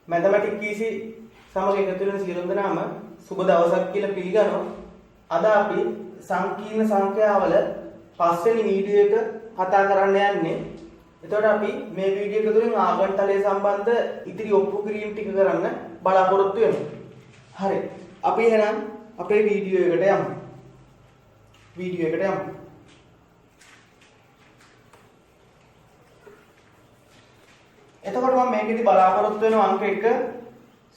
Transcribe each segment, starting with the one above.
මැතමැටික් කීසි සමග එකතු වෙන සියලු දෙනාම සුබ දවසක් කියලා පිළිගන්නවා. අද අපි සංකීර්ණ සංඛ්‍යාවල පස්වෙනි වීඩියෝ එක කතා කරන්න යන්නේ. එතකොට අපි මේ වීඩියෝ එක තුලින් ආගන්තලයේ සම්බන්ධ ඉදිරි ඔප්පු කිරීම ටික කරන්න බලාපොරොත්තු වෙනවා. හරි. අපි එහෙනම් අපේ වීඩියෝ එකට යමු. එතකොට මම මේකෙදි බලාපොරොත්තු වෙන අංක 1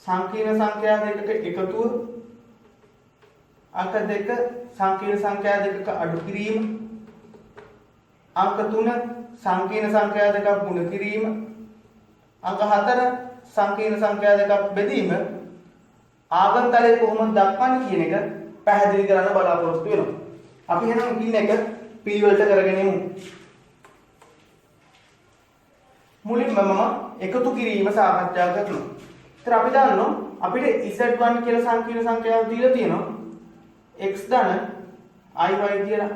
සංකීර්ණ සංඛ්‍යා දෙකක එකතුව, අංක 2 සංකීර්ණ සංඛ්‍යා දෙකක අඩු කිරීම, අංක 3 සංකීර්ණ සංඛ්‍යා දෙකක් ගුණ කිරීම, අංක 4 සංකීර්ණ සංඛ්‍යා දෙකක් බෙදීම ආගන්තලයේ කොහොමද දක්වන්නේ කියන එක පැහැදිලි කරන්න බලාපොරොත්තු වෙනවා. අපි එහෙනම් ඉන්න එක පිළිවෙලට කරගෙන යමු. මුලින්ම මම එකතු කිරීම සාකච්ඡා කරනවා. ඒතර අපි දන්නවා අපිට Z1 කියලා සංකීර්ණ සංඛ්‍යාවක් දීලා තියෙනවා. x ධන iy කියලා.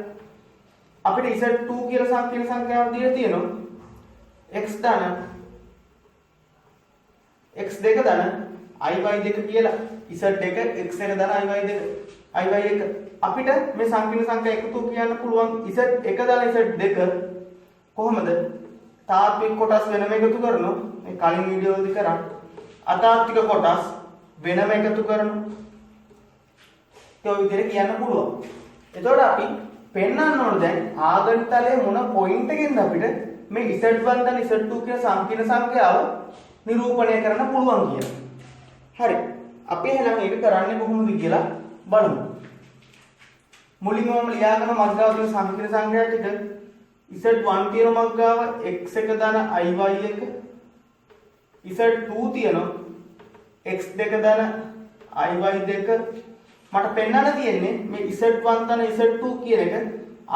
අපිට Z2 කියලා සංකීර්ණ සංඛ්‍යාවක් දීලා තියෙනවා. x ධන x2 ධන iy2 කියලා. Z1 x1 ධන iy2 අපිට මේ සංකීර්ණ සංඛ්‍යා එකතු කියන්න පුළුවන් Z1 ධන Z2 කොහොමද? තාත්වික කොටස් වෙනම එකතු කරනවා. මේ කලින් වීඩියෝ වලදී කරා. අතාත්වික කොටස් වෙනම එකතු කරනවා. ඒ විදිහට කියන්න පුළුවන්. එතකොට අපි පෙන්වන්න ඕන දැන් ආගන්තලයේ මොන පොයින්ට් එකකින්ද අපිට මේ Z1 ධන Z2 කියන සංකීර්ණ සංඛ්‍යාව නිරූපණය කරන්න පුළුවන් කියලා. හරි. අපි එහෙනම් ඒක කරන්නේ කොහොමද කියලා බලමු. මුලින්ම මම ලියාගෙන මග්ගාව තියෙන සංකීර්ණ සංඛ්‍යා ටික Z1 තියෙන මග්ගාව x1 ධන iy1, Z2 තියෙනවා x2 ධන iy2. මට පෙන්වන්න තියෙන්නේ මේ Z1 ධන Z2 කියන එක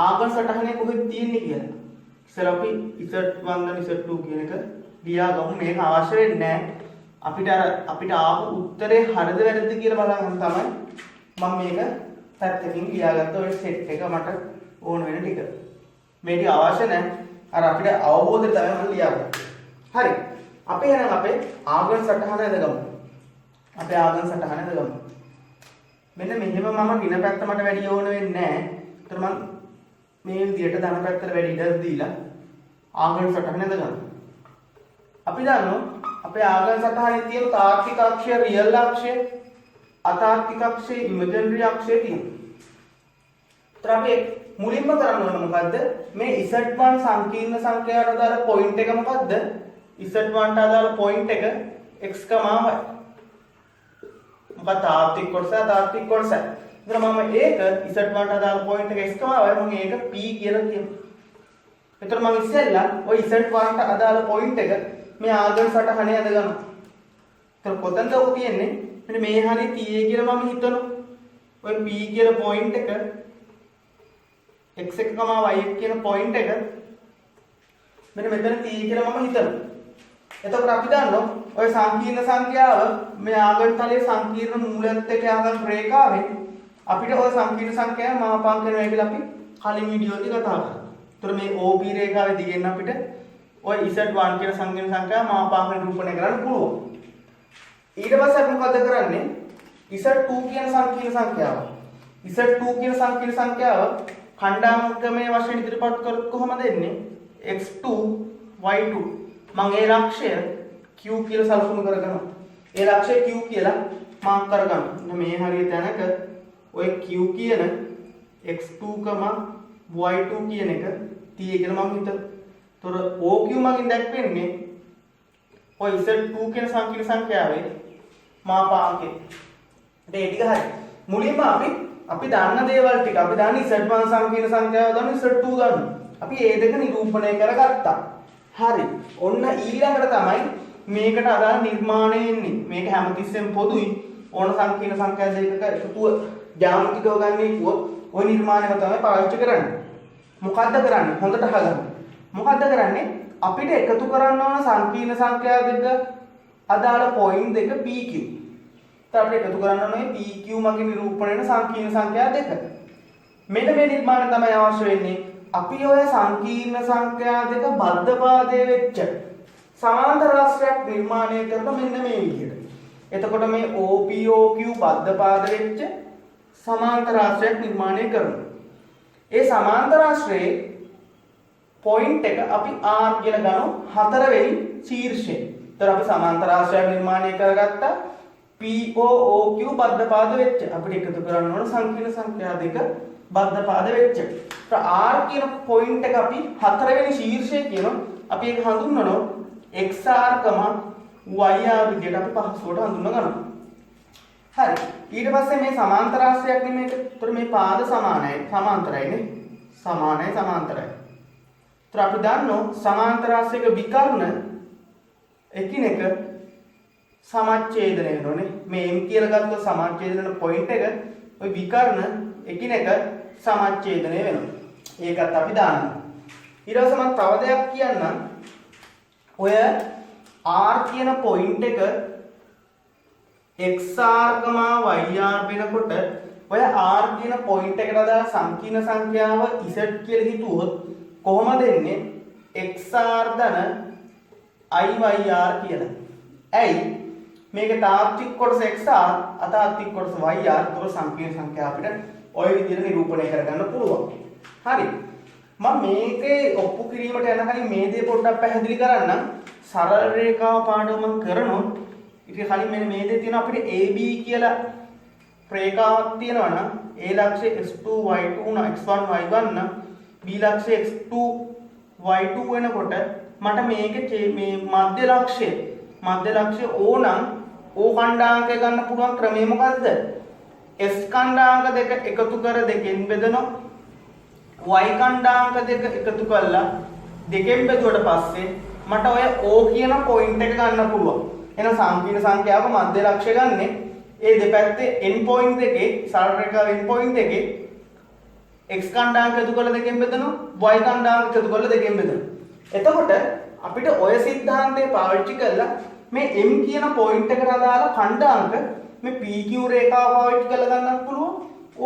ආගම සටහනේ කොහෙද තියෙන්නේ කියලා. ඉතින් අපි Z1 ධන Z2 කියන එක ලියාගමු. මේක අවශ්‍ය වෙන්නේ නැහැ. අපිට ආපු උත්තරේ හරිද වැරදිද කියලා බලන්න තමයි මම මේක පැත්තකින් ලියාගත්ත ඔය සෙට් එක මට ඕන වෙන ටික. මේක අවශ්‍ය නැහැ. අර අපිට අවබෝධය තමයි මම ලියාගන්නේ. හරි. අපි එහෙනම් අපේ ආගම සටහන ඇදගමු. මෙන්න මෙහෙම මම දින පැත්ත මට වැඩි ඕන වෙන්නේ නැහැ. ඒතර මම මේ විදියට ධන පැත්තට වැඩි ඉඩ දීලා ආගම සටහන ඇදගමු. අපි දන්නවා අපේ ආගම සටහනේ තියෙන තාර්කික අක්ෂය රියල් අක්ෂය, අතාර්කික අක්ෂය ඉමේජනරි අක්ෂය තියෙනවා. ඒතර අපි මුලින්ම කරන්න ඕන මොකද්ද? මේ Z1 සංකීර්ණ සංඛ්‍යාවට අදාළ පොයින්ට් එක මොකද්ද? Z1 ට අදාළ පොයින්ට් එක x, y. මොකද තාත්වික කොටස අතාත්වික කොටස. ඒතර මම ඒක Z1 ට අදාළ පොයින්ට් එක x, y මම ඒක p කියලා කියනවා. ඒතර මම ඉස්සෙල්ලා ওই Z1 ට අදාළ පොයින්ට් එක මේ ආගම සටහනේ අදගන්නවා. ඒතර කොතනද ඔක තියෙන්නේ? මෙන්න මේ හරිය ta කියලා මම හිතනවා. ওই p කියලා පොයින්ට් එක x1, y1 කියන පොයින්ට් එක මෙන්න මෙතන t කියලා මම හිතනවා. එතකොට අපි දන්නවා ඔය සංකීර්ණ සංඛ්‍යාව මේ ආගන්තලයේ සංකීර්ණ මූලයත් එක්ක ආගම් රේඛාවෙන් අපිට ඔය සංකීර්ණ සංඛ්‍යාව මාපාංක කරනවා කියලා අපි කලින් වීඩියෝදී කතා කරා. ඒතර මේ OB රේඛාවේ දිගෙන් අපිට ඔය Z1 කියන සංකීර්ණ සංඛ්‍යාව මාපාංක නිරූපණය කරන්න පුළුවන්. ඊට පස්සේ අපි මොකද කරන්නේ? Z2 කියන සංකීර්ණ සංඛ්‍යාව ඛණ්ඩාංකමේ වශයෙන් ඉදිරිපත් කරොත් කොහොමද එන්නේ? x2 y2 මම ඒ ලක්ෂය q කියලා සලකුණු කරගන්නවා. ඒ ලක්ෂය q කියලා මාක් කරගන්නවා. මේ හරිය තැනක ඔය q කියන x2, y2 කියන එක t කියලා මම හිතනවා. ඒතොර OQ මගින් දැක්වෙන්නේ ඔය Z2 කියන සංකීර්ණ සංඛ්‍යාවේ මාපාංකය. ඒ ටික හරි. මුලින්ම අපි දන්න දේවල් ටික අපි දන්නේ Z1 සංකීර්ණ සංඛ්‍යාව දන්නේ Z2 දන්නේ. අපි ඒ දෙක නිරූපණය කරගත්තා. හරි. ඔන්න ඊළඟට තමයි මේකට අදාළ නිර්මාණය එන්නේ. මේක හැමතිස්සෙම පොදුයි. ඕන සංකීර්ණ සංඛ්‍යා දෙකක එකතුව ජ්‍යාමිතිකව ගන්න කිව්වොත් ওই නිර්මාණයම තමයි පාවිච්චි කරන්නේ. මොකද්ද කරන්නේ? හොඳට අහගන්න. මොකද්ද කරන්නේ? අපිට එකතු කරන්න ඕන සංකීර්ණ සංඛ්‍යා දෙක අදාළ පොයින්ට් දෙක PQ. ඒත් අපිට එකතු කරන්න ඕනේ PQ මගින් නිරූපණය වෙන සංකීර්ණ සංඛ්‍යා දෙක. මෙන්න මේ නිර්මාණය තමයි අවශ්‍ය වෙන්නේ. අපි ඔය සංකීර්ණ සංඛ්‍යා දෙක බද්ධපාදයේ වෙච්ච සමාන්තර රාශියක් නිර්මාණය කරන මෙන්න මේ විදිහට. එතකොට මේ OPOQ බද්ධපාද වෙච්ච සමාන්තර රාශියක් නිර්මාණය කරනවා. ඒ සමාන්තර රාශියේ පොයින්ට් එක අපි R කියලා ගමු හතරවෙනි ශීර්ෂයේ. ඒතර අපි සමාන්තර රාශියක් නිර්මාණය කරගත්තා POOQ බද්ධපාද වෙච්ච. අපිට එකතු කරන්න ඕන සංකීර්ණ සංඛ්‍යා දෙක බද්ධපාද වෙච්ච. ඒතර R කියන පොයින්ට් එක අපි හතරවෙනි ශීර්ෂයේ කියනවා. අපි ඒක හඳුන්වනවා XR, YR විදිහට අපි පහසුවට හඳුන්ව ගන්නවා. හරි. ඊට පස්සේ මේ සමාන්තර රාශියක් නේ මේක. ඒතර මේ පාද සමානයි, සමාන්තරයිනේ. සමාන්තරයි. ඒතර අපි දන්නවා සමාන්තර රාශියක විකර්ණ එකිනෙක සමච්ඡේදනය වෙනෝනේ. මේ M කියලා ගත්තොත් සමච්ඡේදන වෙන පොයින්ට් එක ওই විකර්ණ එකිනෙක සමච්ඡේදනය වෙනවා. ඒකත් අපි දානවා. ඊට පස්සේ මම තව දෙයක් කියන්නම්. ඔය R කියන පොයින්ට් එක XR, YR වෙනකොට ඔය R කියන පොයින්ට් එකට අදාළ සංකීර්ණ සංඛ්‍යාව Z කියලා හිතුවොත් කොහොමද එන්නේ? XR ධන IYR කියලා. ඇයි? මේකේ තාත්වික කොටස XR, අතාත්වික කොටස YR. ඒක සංකීර්ණ සංඛ්‍යාව අපිට ওই විදිහට නිරූපණය කරගන්න පුළුවන්. හරි. මම මේකේ ඔප්පු කිරීමට යන කලින් මේ දේ පොඩ්ඩක් පැහැදිලි කරන්නම්. සරල රේඛාව පාඩම මම කරනවා. ඊට කලින් මෙන්න මේ දේ තියෙනවා අපිට AB කියලා රේඛාවක් තියෙනවා නම් A ලක්ෂය x2 y2 න x1 y1 න B ලක්ෂය x2 y2 වෙනකොට මට මේකේ මේ මධ්‍ය ලක්ෂය O නම් O ඛණ්ඩාංකය ගන්න පුළුවන් ක්‍රමය මොකද්ද? S ඛණ්ඩාංක දෙක එකතු කර දෙකෙන් බෙදනවා y ඛණ්ඩාංක දෙක එකතු කරලා දෙකෙන් බෙදුවට පස්සේ මට ඔය O කියන පොයින්ට් එක ගන්න පුළුවන්. එහෙනම් සංකීර්ණ සංඛ්‍යාවක මධ්‍ය ලක්ෂ්‍ය ගන්නෙ ඒ දෙපැත්තේ n පොයින්ට් දෙකේ සරල රේඛාව n පොයින්ට් දෙකේ x ඛණ්ඩාංක එකතු කරලා දෙකෙන් බෙදනවා y ඛණ්ඩාංක එකතු කරලා දෙකෙන් බෙදනවා. එතකොට අපිට ඔය સિદ્ધාන්තය පාවිච්චි කරලා මේ m කියන පොයින්ට් එකට අදාළ ඛණ්ඩාංක මේ PQ රේඛාව පාවිච්චි කරලා ගන්නත් පුළුවන්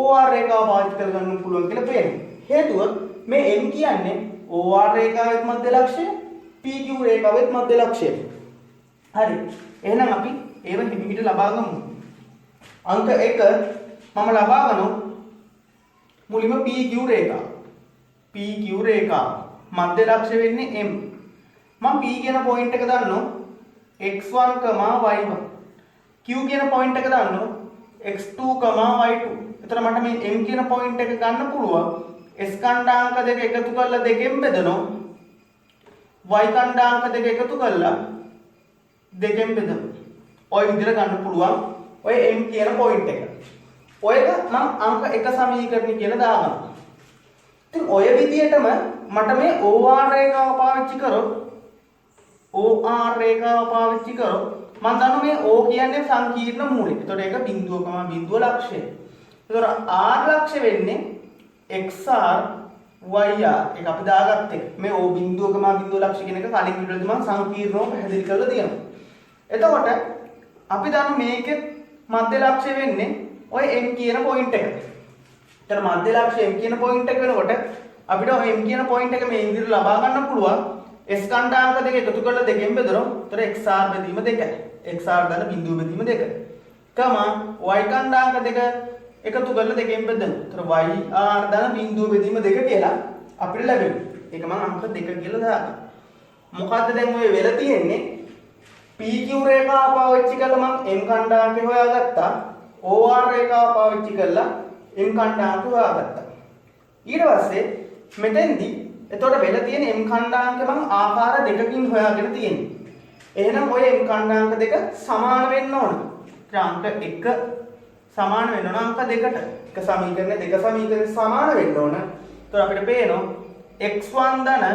OR රේඛාව පාවිච්චි කරලා ගන්නත් පුළුවන් කියලා පේනවා. හේතුව මේ m කියන්නේ OR රේඛාවෙත් මධ්‍ය ලක්ෂ්‍යය PQ රේඛාවෙත් මධ්‍ය ලක්ෂ්‍යය. හරි. එහෙනම් අපි ඒව හිමිහිට ලබා ගමු. අංක 1 මම ලබා ගන්නවා මුලින්ම PQ රේඛාව. PQ රේඛාව මධ්‍ය ලක්ෂ්‍ය වෙන්නේ M. මම P කියන පොයින්ට් එක දන්නවා x1, y1. Q කියන පොයින්ට් එක දන්නවා x2, y2. එතන මට මේ M කියන පොයින්ට් එක ගන්න පුළුවන් S ඛණ්ඩාංක දෙක එකතු කරලා දෙකෙන් බෙදනවා y ඛණ්ඩාංක දෙක එකතු කරලා දෙකෙන් බෙදනවා. ඔය විදිහට ගන්න පුළුවන් ඔය M කියන පොයින්ට් එක. ඔයක මම අංක 1 සමීකරණය කියලා දාගන්නවා. ඉතින් ඔය විදිහටම මට මේ OR රේඛාව පාවිච්චි කරොත් මම දන්නවා මේ O කියන්නේ සංකීර්ණ මූලය. ඒතකොට ඒක බිඳුවකම බිඳුව ලක්ෂය. ඒතකොට R ලක්ෂය වෙන්නේ XR YR. ඒක අපි දාගත්තේ. මේ O බිඳුවකම බිඳුව ලක්ෂය කියන එක කලින් වීඩියෝවේදී මම සංකීර්ණව පැහැදිලි කරලා තියෙනවා. එතකොට අපි දන්නවා මේකේ මධ්‍ය ලක්ෂය වෙන්නේ ඔය M කියන පොයින්ට් එක. ඒතර මධ්‍ය ලක්ෂය M කියන පොයින්ට් එක වෙනකොට අපිට ඔය M කියන පොයින්ට් එක මේ විදිහට ලබා ගන්න පුළුවන්. S ඛණ්ඩාංක දෙක එකතු කරලා දෙකෙන් බෙදනවා. ඒතර XR බෙදීම 2. XR දාන බිඳුව බෙදීම 2. Y ඛණ්ඩාංක දෙක එකතු කරලා දෙකෙන් බෙදනවා. ඒතර YR දාන බිඳුව බෙදීම 2 කියලා අපිට ලැබෙනවා. ඒක මම අංක 2 කියලා දානවා. මොකද්ද දැන් ඔය වෙලා තියෙන්නේ? PQ රේඛාව පාවිච්චි කරලා මම M ඛණ්ඩාංකය හොයාගත්තා. OR රේඛාව පාවිච්චි කරලා M ඛණ්ඩාංක හොයාගත්තා. ඊට පස්සේ මෙතෙන්දී එතකොට වෙලා තියෙන M ඛණ්ඩාංක මම ආකාර දෙකකින් හොයාගෙන තියෙන්නේ. එහෙනම් ඔය M ඛණ්ඩාංක දෙක සමාන වෙන්න ඕන. අංක 1 සමාන වෙන්න ඕන අංක 2ට. එක සමීකරණ දෙක සමීකරණ සමාන වෙන්න ඕන. එතකොට අපිට පේනවා x1 ධන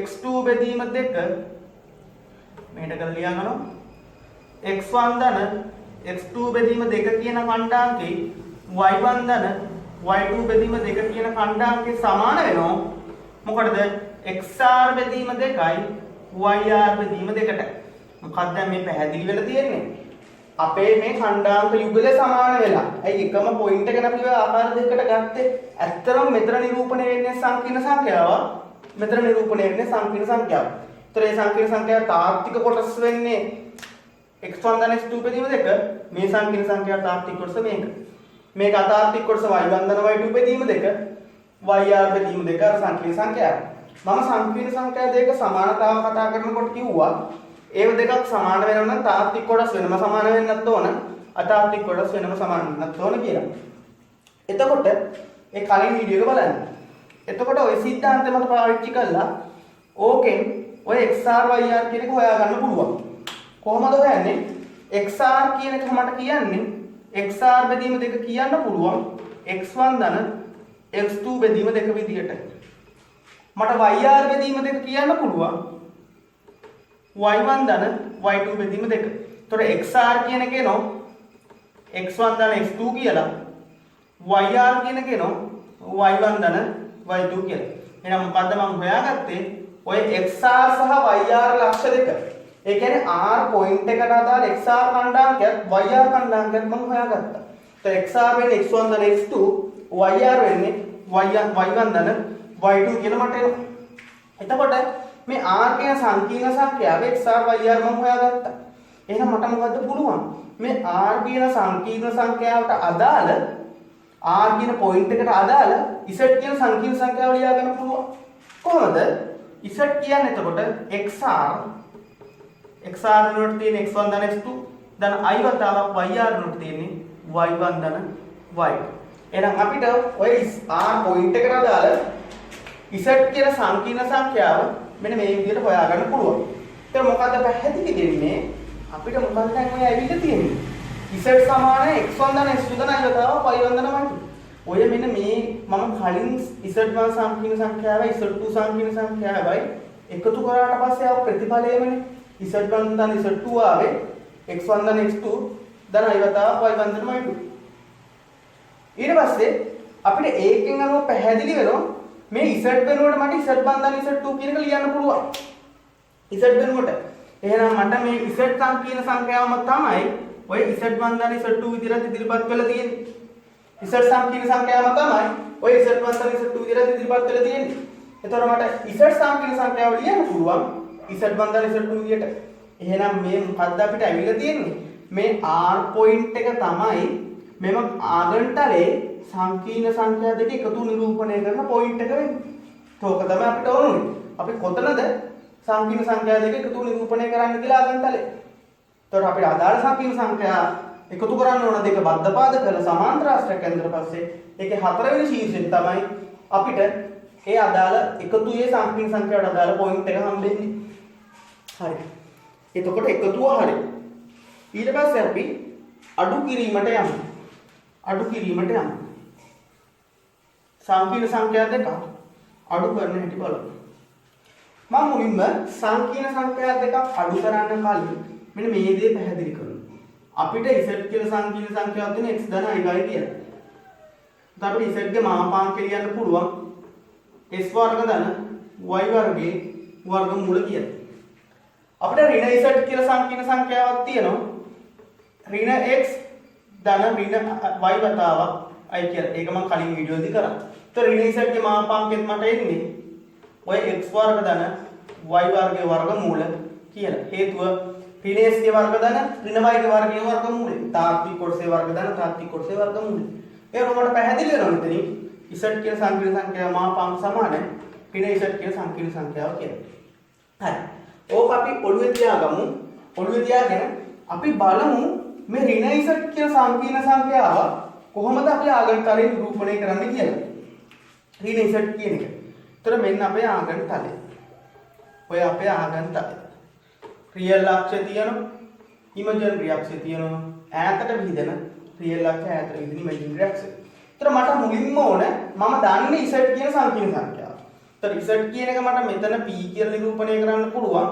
x2 බෙදීම 2 මෙහෙට කරලා ලියා ගන්නවා. x1 ධන x2 බෙදීම 2 කියන ඛණ්ඩාංකේ y1 ධන y2 බෙදීම 2 කියන ඛණ්ඩාංකේ සමාන වෙනවා. මොකටද? XR බෙදීම 2යි YR බෙදීම 2ට. මොකක්ද මේ පැහැදිලි වෙලා තියෙන්නේ? අපේ මේ ඛණ්ඩාංක යුගලේ සමාන වෙලා. ඇයි එකම පොයින්ට් එකකට අපි ආකාර දෙකකට ගත්තේ? ඇත්තටම මෙතන නිරූපණය වෙන්නේ සංකීර්ණ සංඛ්‍යාව. මෙතන නිරූපණය වෙන්නේ සංකීර්ණ සංඛ්‍යාව. ඒතර මේ සංකීර්ණ සංඛ්‍යාව තාත්වික කොටස් වෙන්නේ x1 ධන x2 බෙදීම 2. මේ සංකීර්ණ සංඛ්‍යාව තාත්වික කොටස මේක. මේක අතාත්වික කොටස y1 ධන y2 බෙදීම 2. yr බෙදීම 2 අර සංකීර්ණ සංඛ්‍යාව. මම සංකීර්ණ සංඛ්‍යා දෙක සමානතාව කතා කරනකොට කිව්වා ඒව දෙකක් සමාන වෙනවා නම් තාත්වික කොටස් වෙනම සමාන වෙන්නත් ඕන අතාත්වික කොටස් වෙනම සමාන වෙන්නත් ඕන කියලා. එතකොට ඒ කලින් වීඩියෝ එක බලන්න. එතකොට ওই සිද්ධාන්තය මත පාවිච්චි කළා ඕකෙන් ඔය xr yr කියන එක හොයාගන්න පුළුවන්. කොහොමද හොයන්නේ? xr කියන එක මට කියන්නේ xr බෙදීම 2 කියන්න පුළුවන් x1 ධන x2 බෙදීම 2 විදියට. මට yr බෙදීම 2 කියන්න පුළුවන් y1 ධන y2 බෙදීම 2. ඒතකොට xr කියන එක එනවා x1 ධන x2 කියලා. yr කියන එක එනවා y1 ධන y2 කියලා. එහෙනම් මොකද්ද මම හොයාගත්තේ? ඔය xr සහ yr ලක්ෂ දෙක. ඒ කියන්නේ r පොයින්ට් එකට අදාළ xr කණ්ඩායමයක් yr කණ්ඩායමයක් මම හොයාගත්තා. ඒතකොට xr වෙන්නේ x1 ධන x2 yr වෙන්නේ y1 ධන y2 කියලා මට එනවා. එතකොට මේ r කියන සංකීර්ණ සංඛ්‍යාව xr yr මම හොයාගත්තා. එහෙනම් මට මොකද්ද පුළුවන්? මේ r කියන සංකීර්ණ සංඛ්‍යාවට අදාළ r කියන පොයින්ට් එකට අදාළ z කියන සංකීර්ණ සංඛ්‍යාව ලියා ගන්න පුළුවන්. කොහොමද? z කියන්නේ එතකොට xr වෙනුවට තියෙන x1 ධන x2 ධන i වතාවක් yr වෙනුවට තියෙන්නේ y1 ධන y2. එහෙනම් අපිට ඔය r පොයින්ට් එකට අදාළ z කියන සංකීර්ණ සංඛ්‍යාව මෙන්න මේ විදිහට හොයාගන්න පුළුවන්. ඒක මොකද්ද පැහැදිලි දෙන්නේ? අපිට මොකක්ද දැන් ඔය ඇවිල්ලා තියෙන්නේ? z සමාන x1 ධන x2 ධන i වතාවක් y1 ධන y2. ඔය මෙන්න මේ මම කලින් z1 සංකීර්ණ සංඛ්‍යාවයි z2 සංකීර්ණ සංඛ්‍යාවයි එකතු කරාට පස්සේ ආව ප්‍රතිඵලයමනේ z1 ධන z2 ආවේ x1 ධන x2 ධන i වතාවක් y1 ධන y2. ඊට පස්සේ අපිට ඒකෙන් අනුව පැහැදිලි වෙනවා මේ z වෙනුවට මට z1 ධන z2 කියන එක ලියන්න පුළුවන්. z වෙනුවට. එහෙනම් මට මේ z සංකීර්ණ සංඛ්‍යාවම තමයි ඔය z1 ධන z2 විදිහට ඉදිරිපත් කරලා තියෙන්නේ. z සංකීර්ණ සංඛ්‍යාවම තමයි ඔය z1 ධන z2 විදිහට ඉදිරිපත් කරලා තියෙන්නේ. එතකොට මට z සංකීර්ණ සංඛ්‍යාව ලියන්න පුළුවන් z1 ධන z2 විදිහට. එහෙනම් මේ මොකද්ද අපිට ඇවිල්ලා තියෙන්නේ? මේ r පොයින්ට් එක තමයි මෙම ආගන්ටලේ සංකීර්ණ සංඛ්‍යා දෙක එකතු නිරූපණය කරන පොයින්ට් එක වෙන්නේ. ඒක තමයි අපිට ඕනේ. අපි කොතනද සංකීර්ණ සංඛ්‍යා දෙක එකතු නිරූපණය කරන්න කියලා ආගන්ටලේ. ඒතකොට අපිට අදාළ සංකීර්ණ සංඛ්‍යා එකතු කරන්න ඕන දෙක බද්ධපාද කරලා සමාන්තර ආශ්‍රයක් ඇඳලා පස්සේ ඒකේ හතරවෙනි ශීර්ෂයෙන් තමයි අපිට ඒ අදාළ එකතුයේ සංකීර්ණ සංඛ්‍යාවට අදාළ පොයින්ට් එක හම්බෙන්නේ. හරි. එතකොට එකතුව හරි. ඊට පස්සේ අපි අඩු කිරීමට යමු. සංකීර්ණ සංඛ්‍යා දෙක අඩු කරන හැටි බලමු. මම මුලින්ම සංකීර්ණ සංඛ්‍යා දෙකක් අඩු කරන්න කලින් මෙන්න මේ දේ පැහැදිලි කරනවා. අපිට z කියලා සංකීර්ණ සංඛ්‍යාවක් තියෙන x ධන i y කියලා. එතකොට අපිට z ගේ මාපාංකය ලියන්න පුළුවන් s වර්ග ධන y වර්ගයේ වර්ගමූල කියලා. අපිට ඍණ z කියලා සංකීර්ණ සංඛ්‍යාවක් තියෙනවා. ඍණ x ධන ඍණ y වතාවක් i කියලා. ඒක මම කලින් වීඩියෝදී කරා. તો ඍණ z ගේ මාපාංකෙත් මට එන්නේ ඔය x වර්ග ධන y වර්ගයේ වර්ගමූල කියලා. හේතුව ඍණ s ගේ වර්ග ධන ඍණ y ගේ වර්ගයේ වර්ගමූලය. තාත්වික කොටසේ වර්ග ධන තාත්වික කොටසේ වර්ගමූලය. ඒක උඹට පැහැදිලි වෙනවා මෙතනින්. z කියන සංකීර්ණ සංඛ්‍යාව මාපාංක සමාන ඍණ z කියන සංකීර්ණ සංඛ්‍යාව කියලා. හරි. ඕක අපි ඔළුවේ තියාගමු. ඔළුවේ තියාගෙන අපි බලමු මේ ඍණ z කියන සංකීර්ණ සංඛ්‍යාව කොහොමද අපි ආගන්තුකේ නිරූපණය කරන්න කියලා. ඍණ z කියන එක. ඒතර මෙන්න අපේ ආගන්තුකය. ඔය අපේ ආගන්තුකය. රියල් අක්ෂය තියෙනවා. ඉමේජනරි අක්ෂය තියෙනවා. ඈතට විහිදෙන රියල් අක්ෂය ඈතට විහිදෙන ඉමේජනරි අක්ෂය. ඒතර මට මුලින්ම ඕන මම දන්නේ z කියන සංකීර්ණ සංඛ්‍යාව. ඒතර z කියන එක මට මෙතන p කියලා නිරූපණය කරන්න පුළුවන්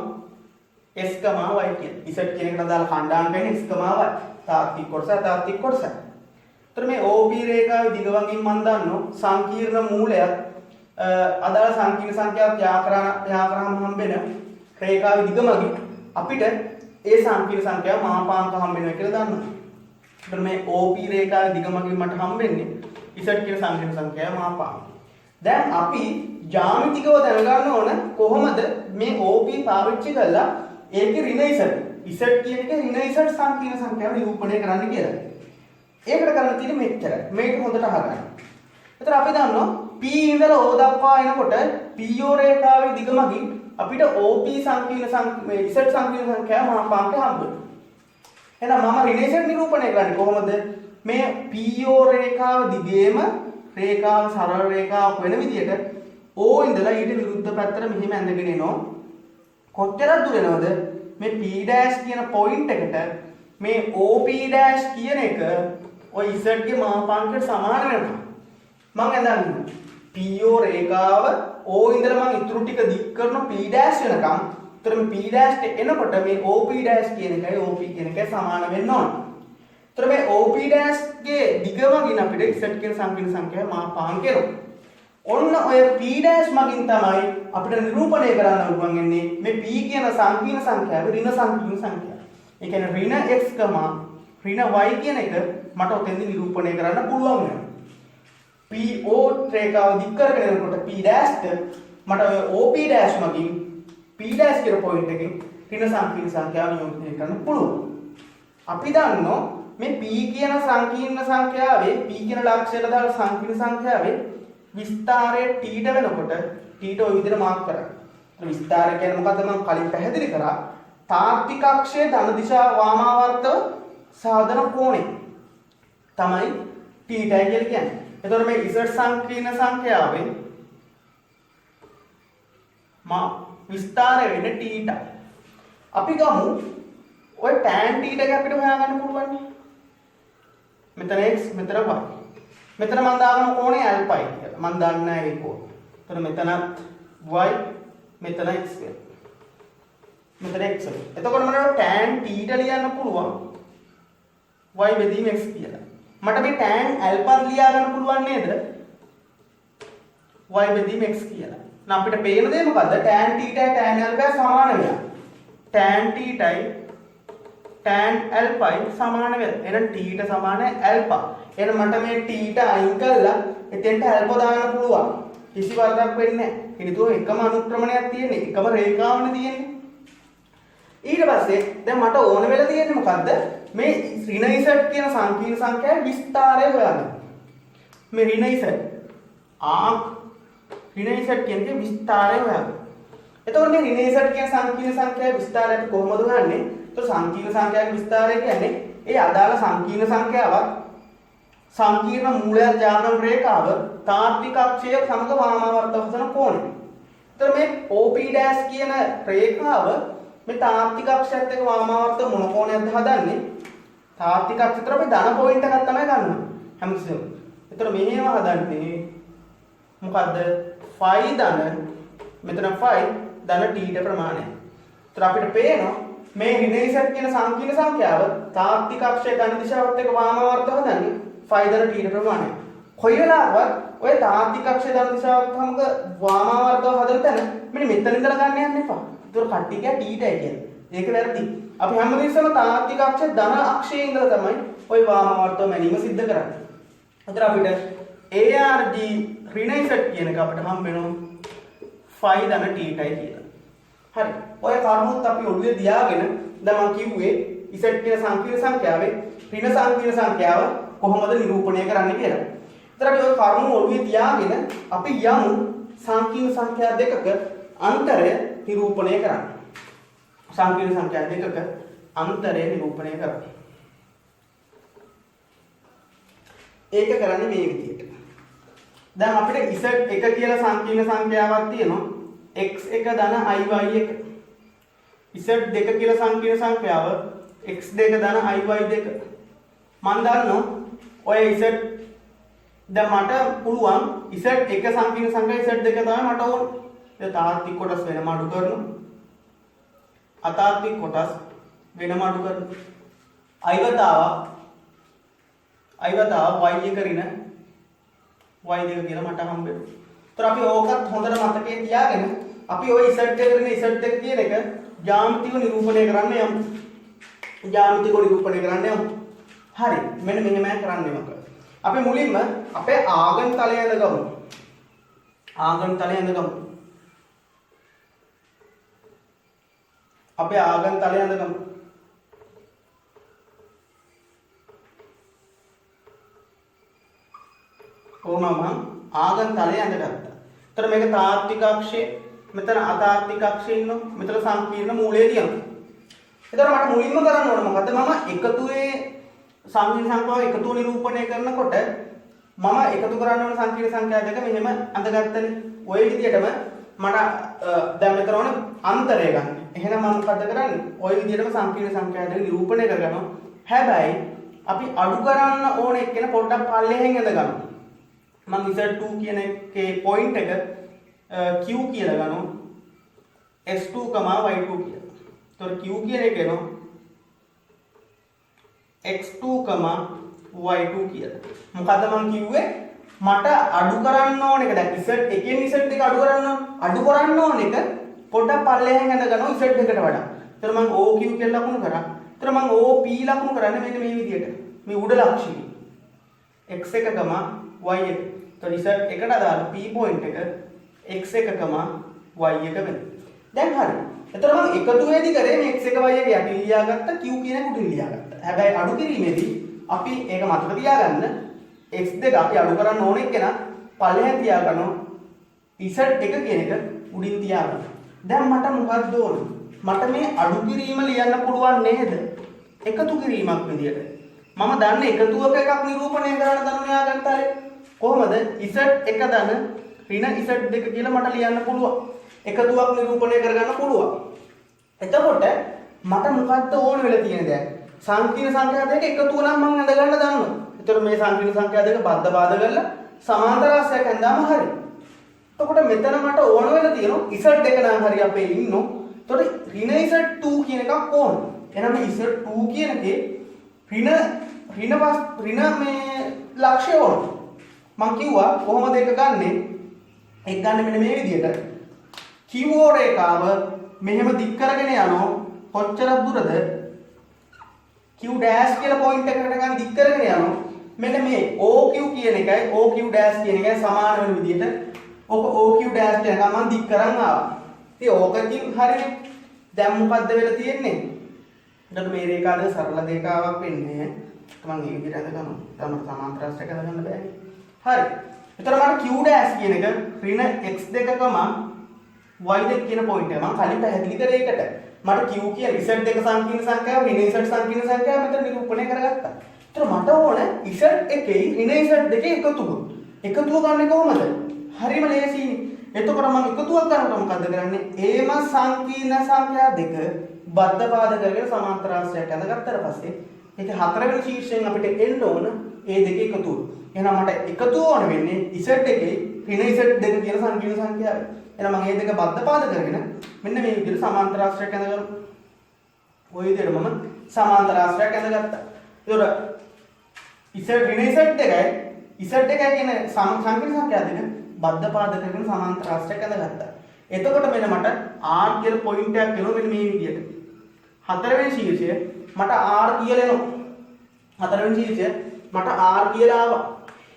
s, y කියන. z කියන එකට අදාළ කණ්ඩායම වෙන්නේ x, y. තාත්වික කොටස අතාත්වික කොටස. ඒතර මේ OB රේඛාවේ දිග වගින් මම දන්නවා සංකීර්ණ මූලයක් අදාළ සංකීර්ණ සංඛ්‍යාවක් යාකරාම හම්බෙන රේඛාවේ දිග මගින් අපිට ඒ සංකීර්ණ සංඛ්‍යාව මහාපාංක හම්බ වෙනවා කියලා දන්නවා. ඒතර මේ OP රේඛාවේ දිග මගින් මට හම්බෙන්නේ z කියන සංකීර්ණ සංඛ්‍යාව මහාපාංක. දැන් අපි ජ්‍යාමිතිකව දැනගන්න ඕන කොහොමද මේ OP පාවිච්චි කරලා ඒකේ ඍණ z කියන එක ඍණ z සංකීර්ණ සංඛ්‍යාව නිරූපණය කරන්න කියලා. ඒකට කරන්න තියෙන්නේ මෙච්චරයි. මේක හොඳට අහගන්න. එතන අපි දන්නවා P ඉඳලා O දක්වා එනකොට PO රේඛාවේ දිග මගින් අපිට OP සංකීර්ණ z සංකීර්ණ සංඛ්‍යාව මහාපාංක හම්බ වෙනවා. එහෙනම් මම ඍණ z නිරූපණය කරන්නේ කොහොමද? මේ PO රේඛාව දිගේම රේඛාව සරල රේඛාවක් වෙන විදිහට O ඉඳලා ඊට විරුද්ධ පැත්තට මෙහෙම ඇඳගෙන එනවා. කොච්චර දුර එනවද? මේ P' කියන පොයින්ට් එකට මේ OP' කියන එක ඔය z ගේ මහාපාංකයට සමාන වෙනවා. මම ඇඳන්නේ PO රේඛාව O ඉඳලා මම ඉතුරු ටික දික් කරන P' වෙනකම්. ඒතර මේ P' එනකොට මේ OP' කියන එකයි OP කියන එකයි සමාන වෙන්න ඕන. ඒතර මේ OP' ගේ දිග මගින් අපිට z කියන සංකීර්ණ සංඛ්‍යාව මහාපාංක වෙනවා. ඔන්න ඔය P' මගින් තමයි අපිට නිරූපණය කරන්න පුළුවන් වෙන්නේ මේ P කියන සංකීර්ණ සංඛ්‍යාව ඍණ සංකීර්ණ සංඛ්‍යාව. ඒ කියන්නේ ඍණ x, ඍණ y කියන එක මට ඔතෙන්දි නිරූපණය කරන්න පුළුවන් වෙනවා. PO රේඛාව දික් කරගෙන යනකොට P' මට ඔය OP' මගින් P' කියන පොයින්ට් එකකින් ඍණ සංකීර්ණ සංඛ්‍යාව නිරූපණය කරන්න පුළුවන්. අපි දන්නවා මේ P කියන සංකීර්ණ සංඛ්‍යාවේ P කියන ලක්ෂයට දාලා සංකීර්ණ සංඛ්‍යාවේ විස්තරය t ට වෙනකොට t ට ඔය විදිහට මාක් කරන්න. විස්තරය කියන්නේ මොකද්ද මම කලින් පැහැදිලි කරා. තාත්වික අක්ෂයේ ධන දිශා වාමාවර්තව සාධන කෝණය තමයි t ටයි කියලා කියන්නේ. එතකොට මේ z සංකීර්ණ සංඛ්‍යාවේ විස්තරය වෙන්නේ t ට. අපි ගමු ඔය tan t එක අපිට හොයාගන්න පුළුවන්. මෙතන x මෙතන y. මෙතන මම දාගන්න කෝණය ඇල්ෆයි කියලා. මම දන්නේ නැහැ ඒ කෝණය. එතකොට මෙතනත් y මෙතන x වෙනවා. මෙතන x. එතකොට මට tan t ට ලියන්න පුළුවන් y බෙදීම x කියලා. මට මේ tan ඇල්ෆා ලියා ගන්න පුළුවන් නේද? y බෙදීම x කියලා. නම් අපිට පේන දේ මොකද්ද? tan t ටයි tan ඇල්ෆා සමාන වෙනවා. tan t ටයි tan ඇල්ෆායි සමාන වෙනවා. එහෙනම් t ට සමාන ඇල්ෆා. එහෙනම් මට මේ t ට අයින් කරලා එතෙන්ට ඇල්ෆා දාන්න පුළුවන්. කිසි වරදක් වෙන්නේ නැහැ. හේතුව එකම අනුක්‍රමණයක් තියෙන්නේ. එකම රේඛාවනේ තියෙන්නේ. ඊට පස්සේ දැන් මට ඕන වෙලා තියෙන්නේ මොකද්ද? මේ ඍණ z කියන සංකීර්ණ සංඛ්‍යාවේ විස්තරය හොයන්න. මේ ඍණ z ඍණ z කියන්නේ විස්තරය හොයන්න. එතකොට මේ ඍණ z කියන සංකීර්ණ සංඛ්‍යාවේ විස්තරය කොහොමද හොයන්නේ? તો සංකීර්ණ සංඛ්‍යාවේ විස්තරය කියන්නේ ඒ අදාළ සංකීර්ණ සංඛ්‍යාවක් සංකීර්ණ මූලයක් ජානන රේඛාව තාත්වික අක්ෂය සමග වාමාවර්ත වසන කෝණය. එතකොට මේ OP' කියන රේඛාව මේ තාත්වික අක්ෂයත් එක්ක වාමාවර්ත මොන කෝණයක්ද හදන්නේ? තාත්වික අක්ෂයට අපි ධන පොයින්ට් එකක් තමයි ගන්නවා හැමතිස්සෙම. එතකොට මෙහෙම හදන්නේ මොකද්ද? phi ධන මෙතන phi ධන t ට ප්‍රමාණය. එතකොට අපිට පේනවා මේ ඍණ z කියන සංකීර්ණ සංඛ්‍යාව තාත්වික අක්ෂයේ ධන දිශාවත් එක්ක වාමාවර්ත හදන්නේ phi ධන t ට ප්‍රමාණය. කොයි වෙලාවවත් ඔය තාත්වික අක්ෂයේ ධන දිශාවත් සමග වාමාවර්තව හදන තැන මෙන්න මෙතන ඉඳලා ගන්න යන්න එපා. ඒතකොට කට්ටිය කිය t ටයි කියන්නේ. ඒක වැරදි. අපි හැමදෙස්සම තාත්වික අක්ෂයේ ධන අක්ෂයේ ඉඳලා තමයි ওই වාමාවර්තව මැනීම සිද්ධ කරන්නේ. එතකොට අපිට ARG ඍණ z කියන එක අපිට හම්බ වෙනවා phi ධන t ටයි කියලා. හරි. ඔය කරුණුත් අපි ඔළුවේ තියාගෙන දැන් මම කිව්වේ z කියන සංකීර්ණ සංඛ්‍යාවේ ඍණ සංකීර්ණ සංඛ්‍යාව කොහොමද නිරූපණය කරන්නේ කියලා. ඒතර අපි ඔය කරුණු ඔළුවේ තියාගෙන අපි යමු සංකීර්ණ සංඛ්‍යා දෙකක අන්තරය නිරූපණය කරන්න. සංකීර්ණ සංඛ්‍යා දෙකක අන්තරය නිරූපණය කරන්න. ඒක කරන්නේ මේ විදිහට. දැන් අපිට z1 කියලා සංකීර්ණ සංඛ්‍යාවක් තියෙනවා. x1 ධන iy1. z2 කියලා සංකීර්ණ සංඛ්‍යාව x2 ධන iy2. මම දන්නවා ඔය z දැන් මට පුළුවන් z1 සංකීර්ණ සංඛ්‍යාව z2 තමයි මට ඕන. ඒ තාත්වික කොටස් වෙනම අඩු කරනවා. අතාත්වික කොටස් වෙනම අඩු කරනවා. අයවතාව y1 ඍණ y2 කියලා මට හම්බ වෙනවා. ඒතර අපි ඕකත් හොඳට මතකයේ තියාගෙන අපි ওই z2 ඍණ z2 කියන එක ජ්‍යාමිතික නිරූපණය කරන්න යමු. ජ්‍යාමිතික නිරූපණය කරන්න යමු. හරි. මෙන්න මෙහෙමයි කරන්නේ මොකද? අපි මුලින්ම අපේ ආගම් තලය අඳගමු. ආගම් තලයේ ඇඳගමු. අපේ ආගම් තලයේ ඇඳගමු. කොහොමම ආගම් තලයේ ඇඳගත්තා. එතන මේක තාත්වික අක්ෂය, මෙතන අතාත්වික අක්ෂය ඉන්නවා. මෙතන සංකීර්ණ මූලය තියෙනවා. එතකොට මට මුලින්ම කරන්න ඕන මොකද්ද? මම එකතුවේ සංකීර්ණ සංඛ්‍යාව එකතුව නිරූපණය කරනකොට මම එකතු කරන්න ඕන සංකීර්ණ සංඛ්‍යා දෙක මෙහෙම අඳගත්තනේ. ওই විදිහටම මට දැන් මෙතන ඕනේ අන්තරය ගන්න. එහෙනම් මම මොකද කරන්නේ? ওই විදිහටම සංකීර්ණ සංඛ්‍යා දෙක නිරූපණය කරගන්නවා. හැබැයි අපි අඩු කරන්න ඕන එක්කෙන පොඩ්ඩක් පල්ලෙහෙන් ඇඳ ගන්නවා. මම Z2 කියන එකේ පොයින්ට් එක Q කියලා ගන්නවා. S2, Y2 කියලා. तो Q කියන එක එනවා x2, y2 කියලා. මොකද්ද මම කිව්වේ? මට අඩු කරන්න ඕන එක දැන් z එකෙන් z එක අඩු කරන්න ඕන එක පොඩ්ඩක් පල්ලෙහෙන් ඇඳ ගන්නවා z එකට වඩා. ඒතර මම OQ කියලා ලකුණු කරා. ඒතර මම OP ලකුණු කරන්නේ මේක මේ විදිහට. මේ උඩ ලක්ෂණය x1, y1. ඒතර z එකට අදාළ p පොයින්ට් එක x1, y1 වෙනවා. දැන් හරි. එතකොට මම එකතුවේදී කරේ මේ x1 y1 යටින් ලියාගත්ත q කියන එක උඩින් ලියාගත්තා. හැබැයි අඩු කිරීමේදී අපි ඒක මතක තියාගන්න x2 අපි අඩු කරන්න ඕන එක්කන පල්ලෙහෙන් තියාගන්නවා z1 කියන එක උඩින් තියාගන්න. දැන් මට මොකක්ද ඕන? මට මේ අඩු කිරීම ලියන්න පුළුවන් නේද? එකතු කිරීමක් විදියට. මම දන්නේ එකතුවක එකක් නිරූපණය කරන්න දන්න න්‍යායගන්තරේ. කොහොමද? z1 ධන ඍණ z2 කියලා මට ලියන්න පුළුවන්. එකතුවක් නිරූපණය කරගන්න පුළුවන්. එතකොට මට මොකක්ද ඕන වෙලා තියෙන දේ? සංකීර්ණ සංඛ්‍යා දෙක එකතුව නම් මම ඇඳ ගන්න දන්නවා. ඒතර මේ සංකීර්ණ සංඛ්‍යා දෙක බද්ධ බාධ කරලා සමාන්තර රාශියක් ඇඳාම හරි. එතකොට මෙතන මට ඕන වෙලා තියෙනවා z1 නම් හරි අපේ ඉන්නෝ. එතකොට ඍණ z2 කියන එකක් ඕන. එහෙනම් මේ z2 කියන එකේ ඍණ මේ ලක්ෂ්‍ය ඕන. මම කිව්වා කොහොමද ඒක ගන්නෙ? ඒක ගන්න මෙන්න මේ විදිහට. QO රේඛාව මෙහෙම දික් කරගෙන යනවා කොච්චර දුරද Q dash කියලා පොයින්ට් එකකට ගන්න දික් කරගෙන යනවා මෙන්න මේ OQ කියන එකයි OQ dash කියන එකයි සමාන වෙන විදිහට ඔක OQ dash එක මම දික් කරන් ආවා. ඉතින් ඕකකින් හරිනේ. දැන් මොකද්ද වෙලා තියෙන්නේ? එතකොට මේ රේඛාව සරල රේඛාවක් වෙන්නේ මම මේ විදිහට අද ගන්නවා. තමයි සමාන්තර රාශියක් හදන්න බෑනේ. හරි. එතකොට මට Q dash කියන එක ඍණ x2, y2 කියන පොයින්ට් එක මම කලින් පැහැදිලි කරේ ඒකට. මට Q කියන z2 සංකීර්ණ සංඛ්‍යාව ඍණ z සංකීර්ණ සංඛ්‍යාව මෙතන නිරූපණය කරගත්තා. ඒතර මට ඕන z එකේ ඍණ z දෙකේ එකතුව. එකතුව ගන්න කොහොමද? හරිම ලේසියිනේ. එතකොට මම එකතුවක් ගන්නකොට මොකද්ද කරන්නේ? ඒම සංකීර්ණ සංඛ්‍යා දෙක බද්ධ බාධ කරගෙන සමාන්තර රාශියක් ඇඳගත්තට පස්සේ ඒක හතරවෙනි ශීර්ෂයෙන් අපිට එන්න ඕන ඒ දෙකේ එකතුව. එහෙනම් මට එකතුව ඕන වෙන්නේ z එකේ ඍණ z දෙක කියන සංකීර්ණ සංඛ්‍යාවයි. එහෙනම් මම මේ දෙක බද්ධ පාද කරගෙන මෙන්න මේ විදිහට සමාන්තර රාශියක් ඇඳගන්නවා. ওই විදිහට මම සමාන්තර රාශියක් ඇඳගත්තා. ඒතර z ඍණ z දෙකයි z එකයි කියන සංකීර්ණ සංඛ්‍යා දෙක බද්ධ පාද කරගෙන සමාන්තර රාශියක් ඇඳගත්තා. එතකොට මෙන්න මට r කියලා පොයින්ට් එකක් එනවා මෙන්න මේ විදිහට. හතරවෙනි ශීර්ෂය මට r කියලා එනවා. හතරවෙනි ශීර්ෂය මට r කියලා ආවා.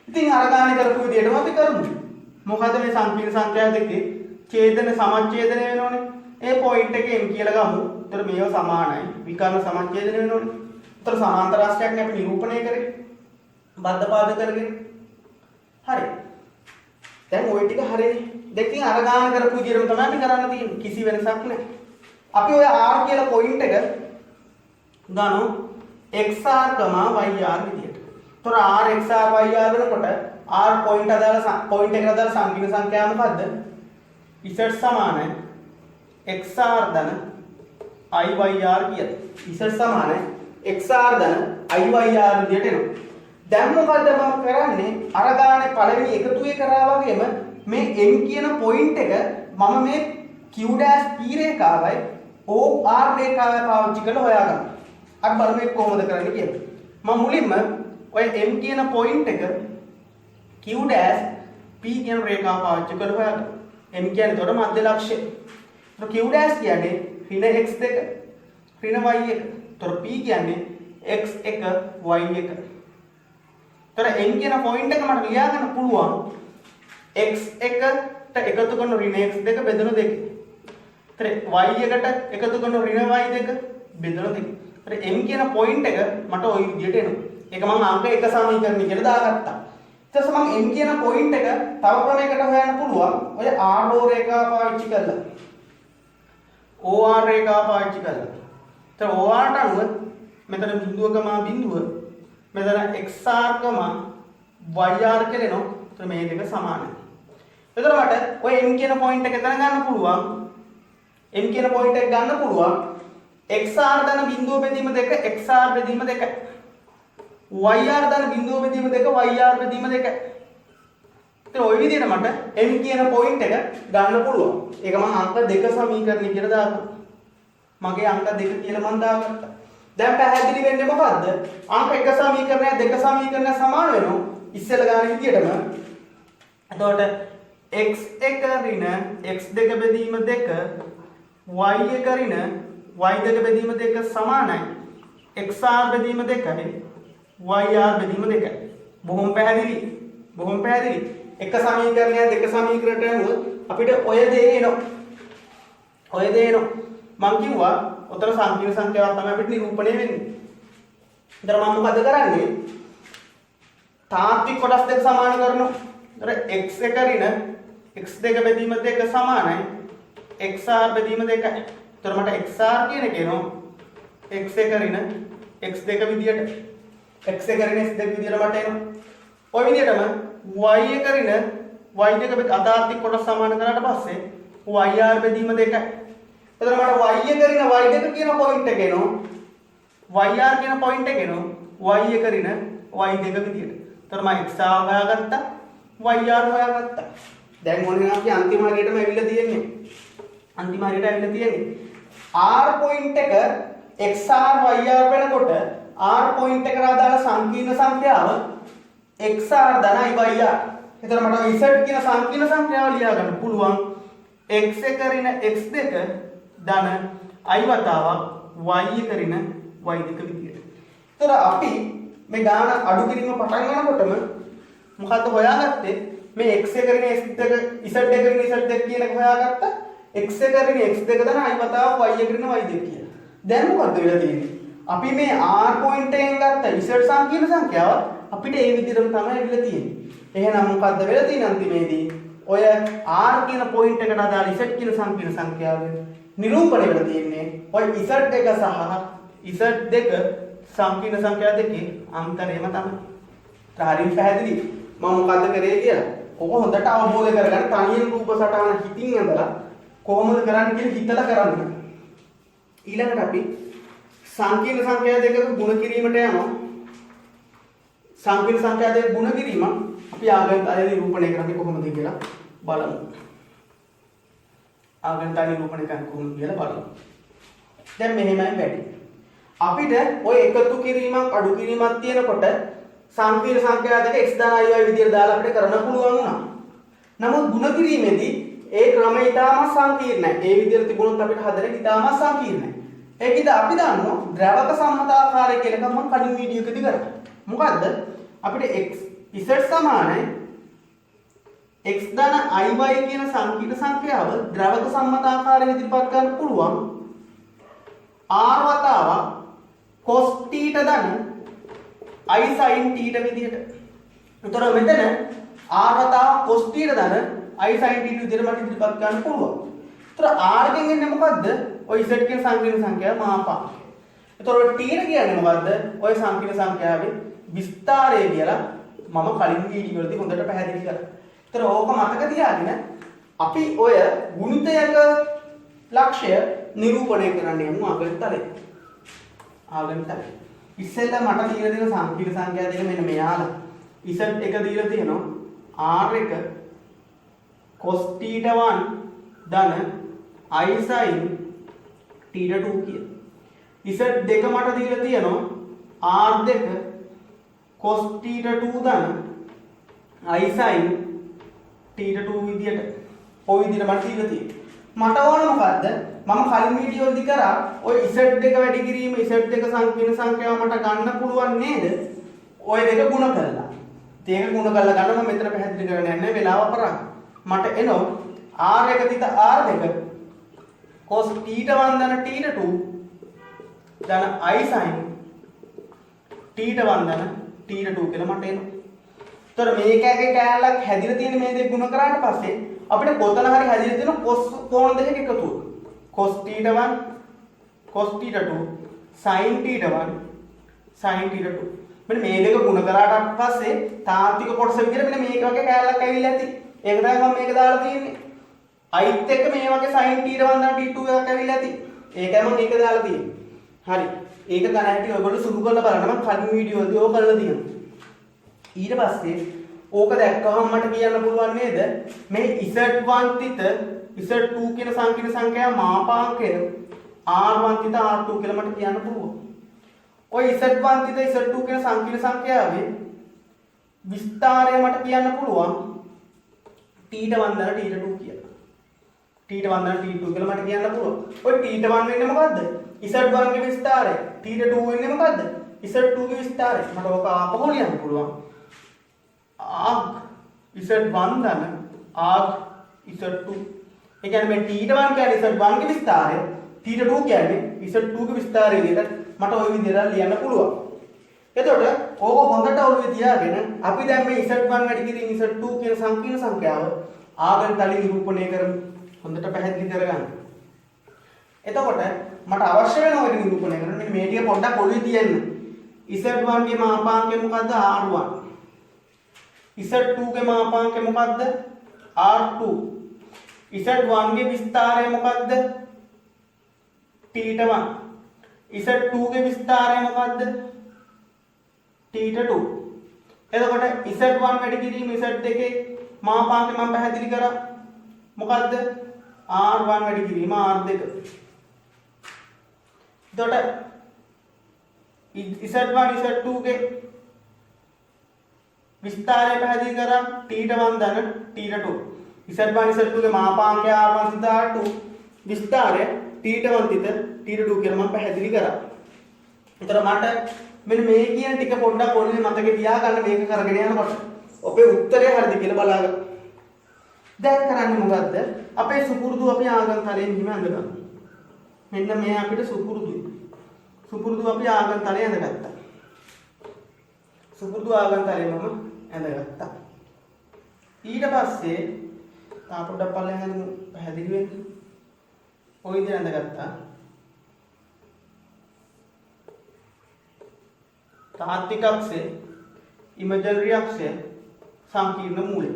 ඉතින් අර ගානේ කරපු විදිහටම අපි කරමු. මොකද මේ සංකීර්ණ සංඛ්‍යා දෙකේ ඡේදන සමච්ඡේදන වෙනෝනේ. ඒ පොයින්ට් එකේ m කියලා ගමු. ඒතර මේව සමානයි. විකර්ණ සමච්ඡේදන වෙනෝනේ. ඒතර සමාන්තර රාශියක් නේ අපි නිරූපණය කරේ. බද්ධ පාද කරගෙන. හරි. දැන් ওই ටික හරිනේ. දෙකකින් අර ගාන කරපු විදිහටම තමයි අපි කරන්න තියෙන්නේ. කිසි වෙනසක් නැහැ. අපි ඔය r කියලා පොයින්ට් එක ගන්නු xr, yr විදිහට. ඒතර r xr yr වෙනකොට r පොයින්ට් එකට අදාළ සංකීර්ණ සංඛ්‍යාව මොකද්ද? z සමානයි xr ධන iyr කියලා. z සමානයි xr ධන iyr විදිහට එනවා. දැන් මොකද්ද මම කරන්නේ? අර ගානේ පළවෙනි එකතුවේ කරා වගේම මේ m කියන පොයින්ට් එක මම මේ q dash p රේඛාවයි or රේඛාවයි පාවිච්චි කරලා හොයාගන්නවා. අපි බලමු ඒක කොහොමද කරන්නේ කියලා. මම මුලින්ම ඔය m කියන පොයින්ට් එක q dash p කියන රේඛාව පාවිච්චි කරලා හොයාගන්නවා. m කියන්නේ උඩ මධ්‍ය ලක්ෂ්‍ය. તો q dash කියන්නේ ඍණ x2 ඍණ y1. તો p කියන්නේ x1 y1. තර m කියන පොයින්ට් එක මට ලියා ගන්න පුළුවන් x1 එකතු කරන ඍණ x දෙක බෙදෙන 2. ඒතර y එකට එකතු කරන ඍණ y දෙක බෙදෙන 2. ඒතර m කියන පොයින්ට් එක මට ওই විදියට එනවා. ඒක මම අංක 1 සමීකරණය කියලා දාගත්තා. ඊට පස්සේ මම m කියන පොයින්ට් එක තව ක්‍රමයකට හොයන්න පුළුවන්. ඔය r රේඛාව පාවිච්චි කරලා. OR රේඛාව පාවිච්චි කරලා. ඒතර OR ට අනුව මෙතන බිඳුවකම බිඳුව මෙතන XR කම YR කියලා එනවා. ඒතර මේ දෙක සමානයි. එතකොට මට ඔය m කියන පොයින්ට් එක එතන ගන්න පුළුවන්. m කියන පොයින්ට් එක ගන්න පුළුවන්. XR දන බිඳුව බෙදීම 2 XR බෙදීම 2. YR දන බිඳුව බෙදීම 2 YR බෙදීම 2. ඉතින් ওই විදිහට මට m කියන පොයින්ට් එක ගන්න පුළුවන්. ඒක මම අංක 2 සමීකරණය කියලා දාගන්නවා. මගේ අංක 2 කියලා මම දාගත්තා. දැන් පැහැදිලි වෙන්නේ මොකද්ද? අංක 1 සමීකරණය 2 සමීකරණය සමාන වෙනවා. ඉස්සෙල්ලා ගන්න විදිහටම. එතකොට x1 ඍණ x2 බෙදීම 2 y1 ඍණ y2 බෙදීම 2 සමානයි xr බෙදීම 2යි yr බෙදීම 2යි. බොහොම පැහැදිලි. බොහොම පැහැදිලි. එක සමීකරණය දෙක සමීකරණයට අනුව අපිට ඔය දේ එනවා. ඔය දේ එනවා. මම කිව්වා උතර සංකීර්ණ සංඛ්‍යාවක් තමයි අපිට නිරූපණය වෙන්නේ. ඊට මම මොකද කරන්නේ? තාත්වික කොටස් දෙක සමාන කරනවා. ඊට x1 ඍණ x2 බෙදීම 2 සමානයි xr බෙදීම 2යි. ඊට මට xr කියන එක එනවා x1 ඍණ x2 විදියට x1 ඍණ x2 විදියට මට එනවා. ඔය විදියටම y1 ඍණ y2 අතාත්වික කොටස් සමාන කරාට පස්සේ yr බෙදීම 2යි. එතකොට මට y1 ඍණ y2 කියන පොයින්ට් එක එනවා. yr කියන පොයින්ට් එක එනවා y1 ඍණ y2 විදියට. එතකොට මම x හොයාගත්තා yr හොයාගත්තා. දැන් මොනේ නම් අපි අන්තිම හරියටම ඇවිල්ලා තියෙන්නේ. අන්තිම හරියට ඇවිල්ලා තියෙන්නේ. r පොයින්ට් එක xr yr වෙනකොට r පොයින්ට් එකට අදාළ සංකීර්ණ සංඛ්‍යාව xr ධනයි yr. එතකොට මට z කියන සංකීර්ණ සංඛ්‍යාව ලියා ගන්න පුළුවන් x1 ඍණ x2 ධන i වතාවක් y1 ඍණ y2 විදියට. එතකොට අපි මේ ගාන අඩු කිරීම පටන් ගන්නකොටම මොකද්ද හොයාගත්තේ? මේ x1 ඍණ x2 z1 ඍණ z2 කියන එක හොයාගත්තා. x1 ඍණ x2 ධන i වතාවක් y1 ඍණ y2 කියලා. දැන් මොකද්ද වෙලා තියෙන්නේ? අපි මේ r පොයින්ට් එකෙන් ගත්ත z සංකීර්ණ සංඛ්‍යාව අපිට ඒ විදිහටම තමයි ඇවිල්ලා තියෙන්නේ. එහෙනම් මොකද්ද වෙලා තියෙන්නේ අන්තිමේදී? ඔය r කියන පොයින්ට් එකට අදාළ z කියන සංකීර්ණ සංඛ්‍යාව නිරූපණය වෙලා තියෙන්නේ. ඔය z1 සහ z2 සංකීර්ණ සංඛ්‍යා දෙකේ අන්තරයම තමයි. හරියට පැහැදිලි. මම මොකද්ද කරේ කියලා. ඔක හොඳට අවබෝධ කරගන්න තනියෙන් රූප සටහන හිතින් ඇඳලා කොහොමද කරන්නේ කියලා හිතලා කරන්න. ඊළඟට අපි සංකීර්ණ සංඛ්‍යා දෙකක ගුණ කිරීමට යනවා. සංකීර්ණ සංඛ්‍යා දෙක ගුණ කිරීම අපි ආගන්තුක නිරූපණය කරන්නේ කොහොමද කියලා බලමු. ආගන්තුක නිරූපණය කරන්නේ කොහොමද කියලා බලමු. දැන් මෙහෙමයි වැඩි. අපිට ඔය එකතු කිරීමක් අඩු කිරීමක් තියෙනකොට සංකීර්ණ සංඛ්‍යා දෙක x ධන y විදියට දාලා අපිට කරන්න පුළුවන් වුණා. නමුත් ගුණ කිරීමේදී ඒ ක්‍රමය ඉතාම සංකීර්ණයි. ඒ විදියට තිබුණොත් අපිට හදන එක ඉතාම සංකීර්ණයි. ඒකද අපි දන්නවා ද්‍රවක සම්මතාකාරය කියලා එකක් මම කලින් වීඩියෝ එකදී කරා. මොකද්ද? අපිට z සමානයි x ධන iy කියන සංකීර්ණ සංඛ්‍යාව ද්‍රවක සම්මතාකාරයෙන් ඉදිරිපත් කරන්න පුළුවන් r වතාවක් cos θ ධන i sin θ විදිහට. උතර මෙතන r වතාවක් cos θ ධන i sin θ විදිහට මට ඉදිරිපත් කරන්න පුළුවන්. උතර r ගෙන් එන්නේ මොකද්ද? ඔය z කියන සංකීර්ණ සංඛ්‍යාව මාපාංකය. එතකොට t කියන්නේ මොකද්ද? ඔය සංකීර්ණ සංඛ්‍යාවේ විස්තරය කියලා මම කලින් වීඩියෝ වලදී හොඳට පැහැදිලි කරා. ඒතර ඕක මතක තියාගෙන අපි ඔය ගුණිතයක ලක්ෂ්‍ය නිරූපණය කරන්න යමු ආගන්තුකේ. ආගන්තුකේ. ඉස්සෙල්ලා මට දීලා තියෙන සංකීර්ණ සංඛ්‍යා දෙක මෙන්න මෙයාලා. z එක දීලා තියෙනවා r1 cos θ1 ධන i sin θ2 කිය. z දෙක මට දීලා තියෙනවා r2 cos θ2 ධන i sin θ2 විදියට. ඔය විදියට මට දීලා තියෙන්නේ. මට ඕන මොකද්ද? මම කලින් වීඩියෝ වලදී කරා ඔය z දෙක වැඩි කිරීම z දෙක සංකීර්ණ සංඛ්‍යාව මට ගන්න පුළුවන් නේද? ඔය දෙක ගුණ කරලා. ඒක ගුණ කරලා ගන්න මම මෙතන පැහැදිලි කරන්න යන්නේ වෙලාව අපරාධ. මට එනවා r1 තිත r2 cos θ1 ධන θ2 ධන i sin θ1 ධන θ2 කියලා මට එනවා. ඒතර මේකගේ කෑල්ලක් හැදිලා තියෙන මේ දෙක ගුණ කරාට පස්සේ අපිට කොතන හරි හැදිලා තියෙන cos කෝණ දෙකක එකතුව. cos θ1 cos θ2 sin θ1 sin θ2. මෙන්න මේ දෙක ගුණ කරාට පස්සේ තාත්වික කොටස විදිහට මෙන්න මේක වගේ කෑල්ලක් ඇවිල්ලා ඇති. ඒක තමයි මම මේක දාලා තියෙන්නේ. iත් එක්ක මේ වගේ sin θ1 ධන θ2 එකක් ඇවිල්ලා ඇති. ඒකයි මම මේක දාලා තියෙන්නේ. හරි. ඒක ගන්න හැටි ඔයගොල්ලෝ සුදු කරලා බලන්න මම කලින් වීඩියෝදී ඕක කරලා තියෙනවා. ඊට පස්සේ ඕක දැක්කහම මට කියන්න පුළුවන් නේද මේ z1 තිත z2 කියන සංකීර්ණ සංඛ්‍යාව මාපාංකය r1 තිත r2 කියලා මට කියන්න පුළුවන්. ඔය z1 තිත z2 කියන සංකීර්ණ සංඛ්‍යාවේ විස්තරය මට කියන්න පුළුවන් θ1 ධන θ2 කියලා. θ1 ධන θ2 කියලා මට කියන්න පුළුවන්. ඔය θ1 වෙන්නේ මොකද්ද? z1 ගේ විස්තරය. θ2 වෙන්නේ මොකද්ද? z2 ගේ විස්තරය. මට ඕක ආපහු ලියන්න පුළුවන්. arc z1 ධන arc z2. ඒ කියන්නේ මේ θ1 කියන්නේ z1 ගේ විස්තරය, θ2 කියන්නේ z2 ගේ විස්තරය විදිහට මට ওই විදිහට ලියන්න පුළුවන්. එතකොට ඕක හොඳට ඔළුවේ තියාගෙන අපි දැන් මේ z1 වැඩි කිරීම z2 කියන සංකීර්ණ සංඛ්‍යාව ආගම තලින් නිරූපණය කරමු. හොඳට පැහැදිලි කරගන්න. එතකොට මට අවශ්‍ය වෙන ඔය නිරූපණය කරන්න මෙන්න මේ ටික පොඩ්ඩක් ඔළුවේ තියන්න. z1 ගේ මාපාංකය මොකද්ද? r1. z2 ගේ මාපාංකය මොකද්ද? r2. z1 ගේ විස්තරය මොකද්ද? θ1. z2 ගේ විස්තරය මොකද්ද? θ2. එතකොට z1 වැඩි කිරීම z2 මාපාංකය මම පැහැදිලි කරා. මොකද්ද? r1 වැඩි කිරීම r2. එතකොට z1 z2 ගේ විස්තරය පැහැදිලි කරා θ1 ධන θ2. z1 z2 ගේ මාපාංකය r1 තිත r2 විස්තරය θ1 තිත θ2 කියලා මම පැහැදිලි කරා. ඒතර මට මෙන්න මේ කියන ටික පොඩ්ඩක් ඔළුවේ මතකේ තියාගන්න මේක කරගෙන යනකොට ඔබේ උත්තරය හරිද කියලා බලාගන්න. දැන් කරන්නේ මොකද්ද? අපේ සුපුරුදු අපි ආගම් තලයෙන් හිම ඇඳගන්න. මෙන්න මේ අපිට සුපුරුදුයි. සුපුරුදු අපි ආගම් තලයේ ඇඳගත්තා. සුපුරුදු ආගම් තලයේ මම ඇඳගත්තා. ඊට පස්සේ තා පොඩ්ඩක් පල්ලෙන් පැහැදිලි වෙන්න. ඔය විදිහට ඇඳගත්තා. තාත්වික අක්ෂය, ඉමේජනරි අක්ෂය, සංකීර්ණ මූලය.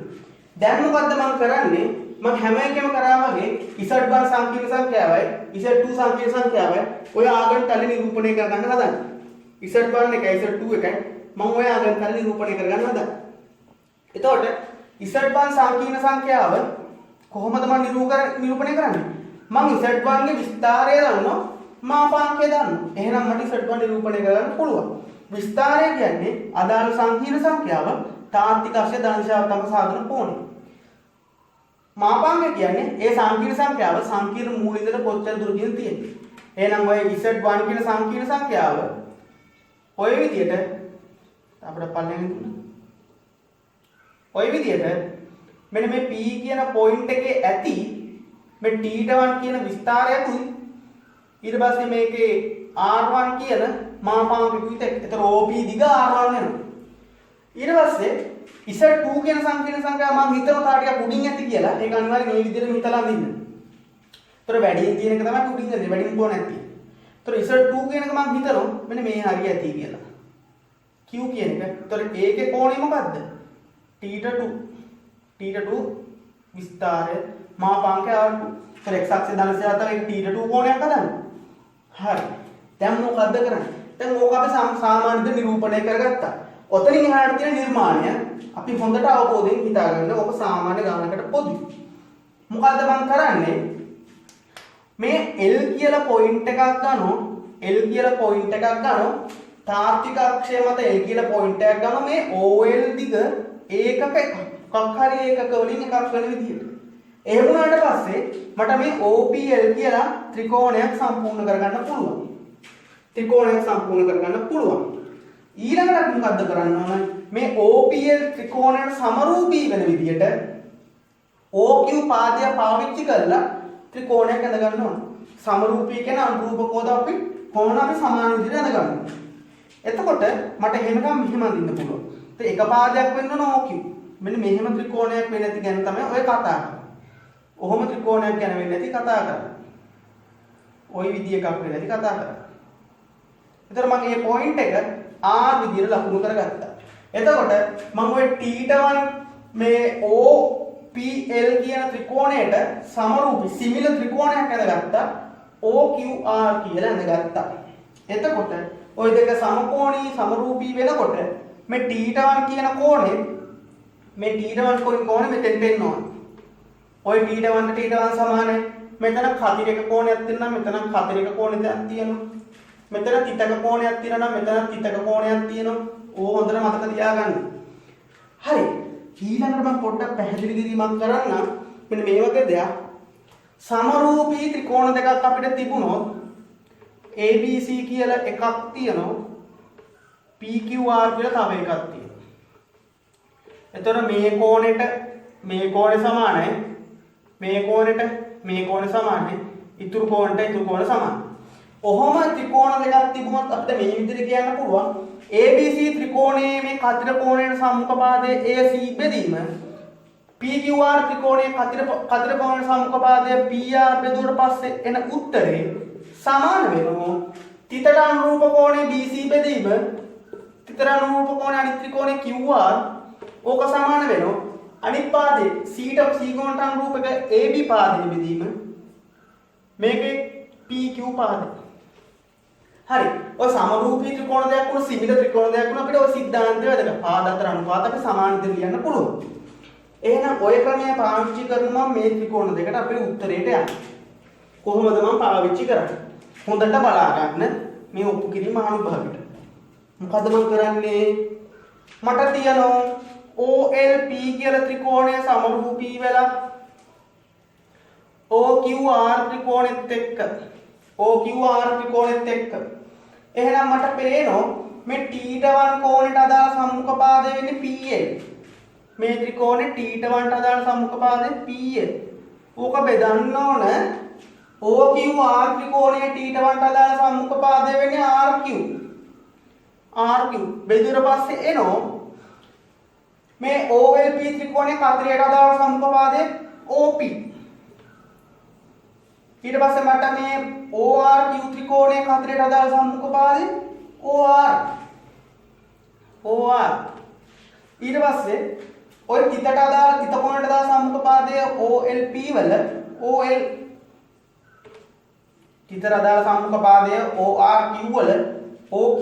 දැන් මොකද්ද මම කරන්නේ? මම හැම එකම කරා වගේ z1 සංකීර්ණ සංඛ්‍යාවයි z2 සංකීර්ණ සංඛ්‍යාවයි ඔය ආගම් තල නිරූපණය කරගන්න හදන්නේ. z1 එකයි z2 එකයි මම ඔය ආගම් තල නිරූපණය කරගන්න හදන්නේ. එතකොට z1 සංකීර්ණ සංඛ්‍යාව කොහොමද මම නිරූපණය කරන්නේ? මම z1 ගේ විස්තරය දන්නවා, මාපාංකය දන්නවා. එහෙනම් මට z1 නිරූපණය කරගන්න පුළුවන්. විස්තරය කියන්නේ අදාළ සංකීර්ණ සංඛ්‍යාව තාත්වික අක්ෂය ධන දිශාත්මක සාධන කෝණය. මාපාංකය කියන්නේ ඒ සංකීර්ණ සංඛ්‍යාව සංකීර්ණ මූල ඉඳලා කොච්චර දුරකින් තියෙන්නේ. එහෙනම් ඔය z1 කියන සංකීර්ණ සංඛ්‍යාව ඔය විදිහට අපිට පල්ලෙන් ඔය විදිහට මෙන්න මේ p කියන පොයින්ට් එකේ ඇති මේ θ1 කියන විස්තරයකුයි ඊට පස්සේ මේකේ r1 කියන මාපාංකකුයි එතකොට OP දිග r1 වෙනවා. ඊට පස්සේ z2 කියන සංකීර්ණ සංඛ්‍යාව මම හිතනවා තා ටිකක් උඩින් ඇති කියලා. ඒක අනිවාර්යෙන් මේ විදිහටම හිතලා අඳින්න. ඒතර වැඩියෙන් තියෙන එක තමයි උඩින් ඇති. වැඩිම කොහොම නැති. ඒතර z2 කියන එක මම හිතනවා මෙන්න මේ හරිය ඇති කියලා. q කියන එක. ඒතර ඒකේ කෝණය මොකද්ද? θ2. θ2 විස්තරය මාපාංකය r2. ඒතර x අක්ෂය ධන දිශාවට ඒක θ2 කෝණයක් හදන්න. හරි. දැන් මොකද්ද කරන්නේ? දැන් ඕක අපි සාමාන්‍යද නිරූපණය කරගත්තා. ඔතනින් එහාට තියෙන නිර්මාණය අපි හොඳට අවබෝධයෙන් හිතාගන්න. ඕක සාමාන්‍ය ගානකට පොදුයි. මොකද්ද මම කරන්නේ? මේ L කියලා පොයින්ට් එකක් ගන්නවා. L කියලා පොයින්ට් එකක් ගන්නවා. තාත්වික අක්ෂය මත L කියලා පොයින්ට් එකක් ගන්නවා. මේ OL දිග ඒකක එකක් හරි ඒකක වලින් එකක් වෙන විදියට. එහෙම වුණාට පස්සේ මට මේ OPL කියලා ත්‍රිකෝණයක් සම්පූර්ණ කරගන්න පුළුවන්. ත්‍රිකෝණයක් සම්පූර්ණ කරගන්න පුළුවන්. ඊළඟට මොකද්ද කරන්න ඕන? මේ OPL ත්‍රිකෝණයට සමරූපී වෙන විදියට OQ පාදය පාවිච්චි කරලා ත්‍රිකෝණයක් ඇඳ ගන්න ඕන. සමරූපී කියන අනුරූපකෝද අපි කොහොමද අපි සමාන විදිහට ඇඳ ගන්න. එතකොට මට එහෙමනම් මෙහෙම අඳින්න පුළුවන්. ඒ එක පාදයක් වෙන්න ඕන OQ. මෙන්න මෙහෙම ත්‍රිකෝණයක් වෙන්නේ නැති ගැන තමයි ඔය කතා කරන්නේ. ඔහොම ත්‍රිකෝණයක් ගැන වෙන්නේ නැති කතා කරන්නේ. ওই විදිහ එකක් වෙන්නේ නැති කතා කරන්නේ. එතකොට මම මේ පොයින්ට් එක R විදිහට ලකුණු කරගත්තා. එතකොට මම ඔය θ1 මේ OPL කියන ත්‍රිකෝණයට සමරූපී සිමිල ත්‍රිකෝණයක් ඇඳගත්තා. OQR කියලා ඇඳගත්තා. එතකොට ওই දෙක සමකෝණී සමරූපී වෙනකොට මේ θ1 කියන කෝණය මේ θ1 කෝණය මෙතෙන්ට එන්න ඕන. ওই θ1 සමානයි. මෙතන කතිරේක කෝණයක් තියෙනවා මෙතන කතිරේක කෝණයක් තියෙනවා. මෙතන තිතක කෝණයක් තියෙනවා මෙතන තිතක කෝණයක් තියෙනවා. ඕක හොඳට මතක තියාගන්න. හරි. ඊළඟට මම පොඩ්ඩක් පැහැදිලි කිරීමක් කරන්නම්. මෙන්න මේ වගේ දෙයක්. සමරූපී ත්‍රිකෝණ දෙකක් අපිට තිබුණොත් ABC කියලා එකක් තියෙනවා. PQR කියලා තව එකක් තියෙනවා. එතකොට මේ කෝණෙට මේ කෝණය සමානයි. මේ කෝණෙට මේ කෝණය සමානයි. ඉතුරු කෝණයට ඉතුරු කෝණ සමානයි. ඔහොම ත්‍රිකෝණ දෙකක් තිබුණොත් අපිට මේ විදිහට කියන්න පුළුවන් ABC ත්‍රිකෝණයේ මේ කතර කෝණයට සම්මුඛ පාදයේ AC බෙදීම PQR ත්‍රිකෝණයේ කතර කෝණයට සම්මුඛ පාදයේ PR බෙදුවට පස්සේ එන උත්තරේ සමාන වෙනවා තිතට අනුරූප කෝණයේ BC බෙදීම තිතට අනුරූප කෝණයේ අනිත් ත්‍රිකෝණයේ QR ඕක සමාන වෙනවා අනිත් පාදයේ C කෝණයට අනුරූපක AB පාදයේ බෙදීම මේකේ PQ පාදය හරි ඔය සමරූපී ත්‍රිකෝණ දෙයක් වුණ සිමිල ත්‍රිකෝණ දෙයක් වුණ අපිට ඔය සිද්ධාන්තය වැදගත් පාද අතර අනුපාත අපි සමාන විදිහට ලියන්න පුළුවන් එහෙනම් ඔය ක්‍රමය පාවිච්චි කරනවා මේ ත්‍රිකෝණ දෙකට අපේ උත්තරේට යන්න කොහොමද මම පාවිච්චි කරන්නේ හොඳට බලා ගන්න මේ ඔප්පු කිරීම අනුභවයට මොකද මම කරන්නේ මට තියෙනවා OLP කියලා ත්‍රිකෝණය සමරූපී වෙලා OQR ත්‍රිකෝණෙත් එක්ක OQR ත්‍රිකෝණෙත් එක්ක එහෙනම් මට පේනවා මේ θ1 කෝණයට අදාළ සම්මුඛ පාදය වෙන්නේ PL මේ ත්‍රිකෝණේ θ1ට අදාළ සම්මුඛ පාදය PL ඕක බෙදන්න ඕන OQR ත්‍රිකෝණයේ θ1ට අදාළ සම්මුඛ පාදය වෙන්නේ RQ බෙදුවට පස්සේ එනවා මේ OLP ත්‍රිකෝණයේ කතරයට අදාළ සම්මුඛ පාදය OP ඊට පස්සේ මට මේ ORQ ත්‍රිකෝණයේ කතරයට අදාළ සම්මුඛ පාදය OR ඊට පස්සේ ඔය තිතට අදාළ තිත කෝණයට අදාළ සම්මුඛ පාදය OLP වල OL තිතට අදාළ සම්මුඛ පාදය ORQ වල OQ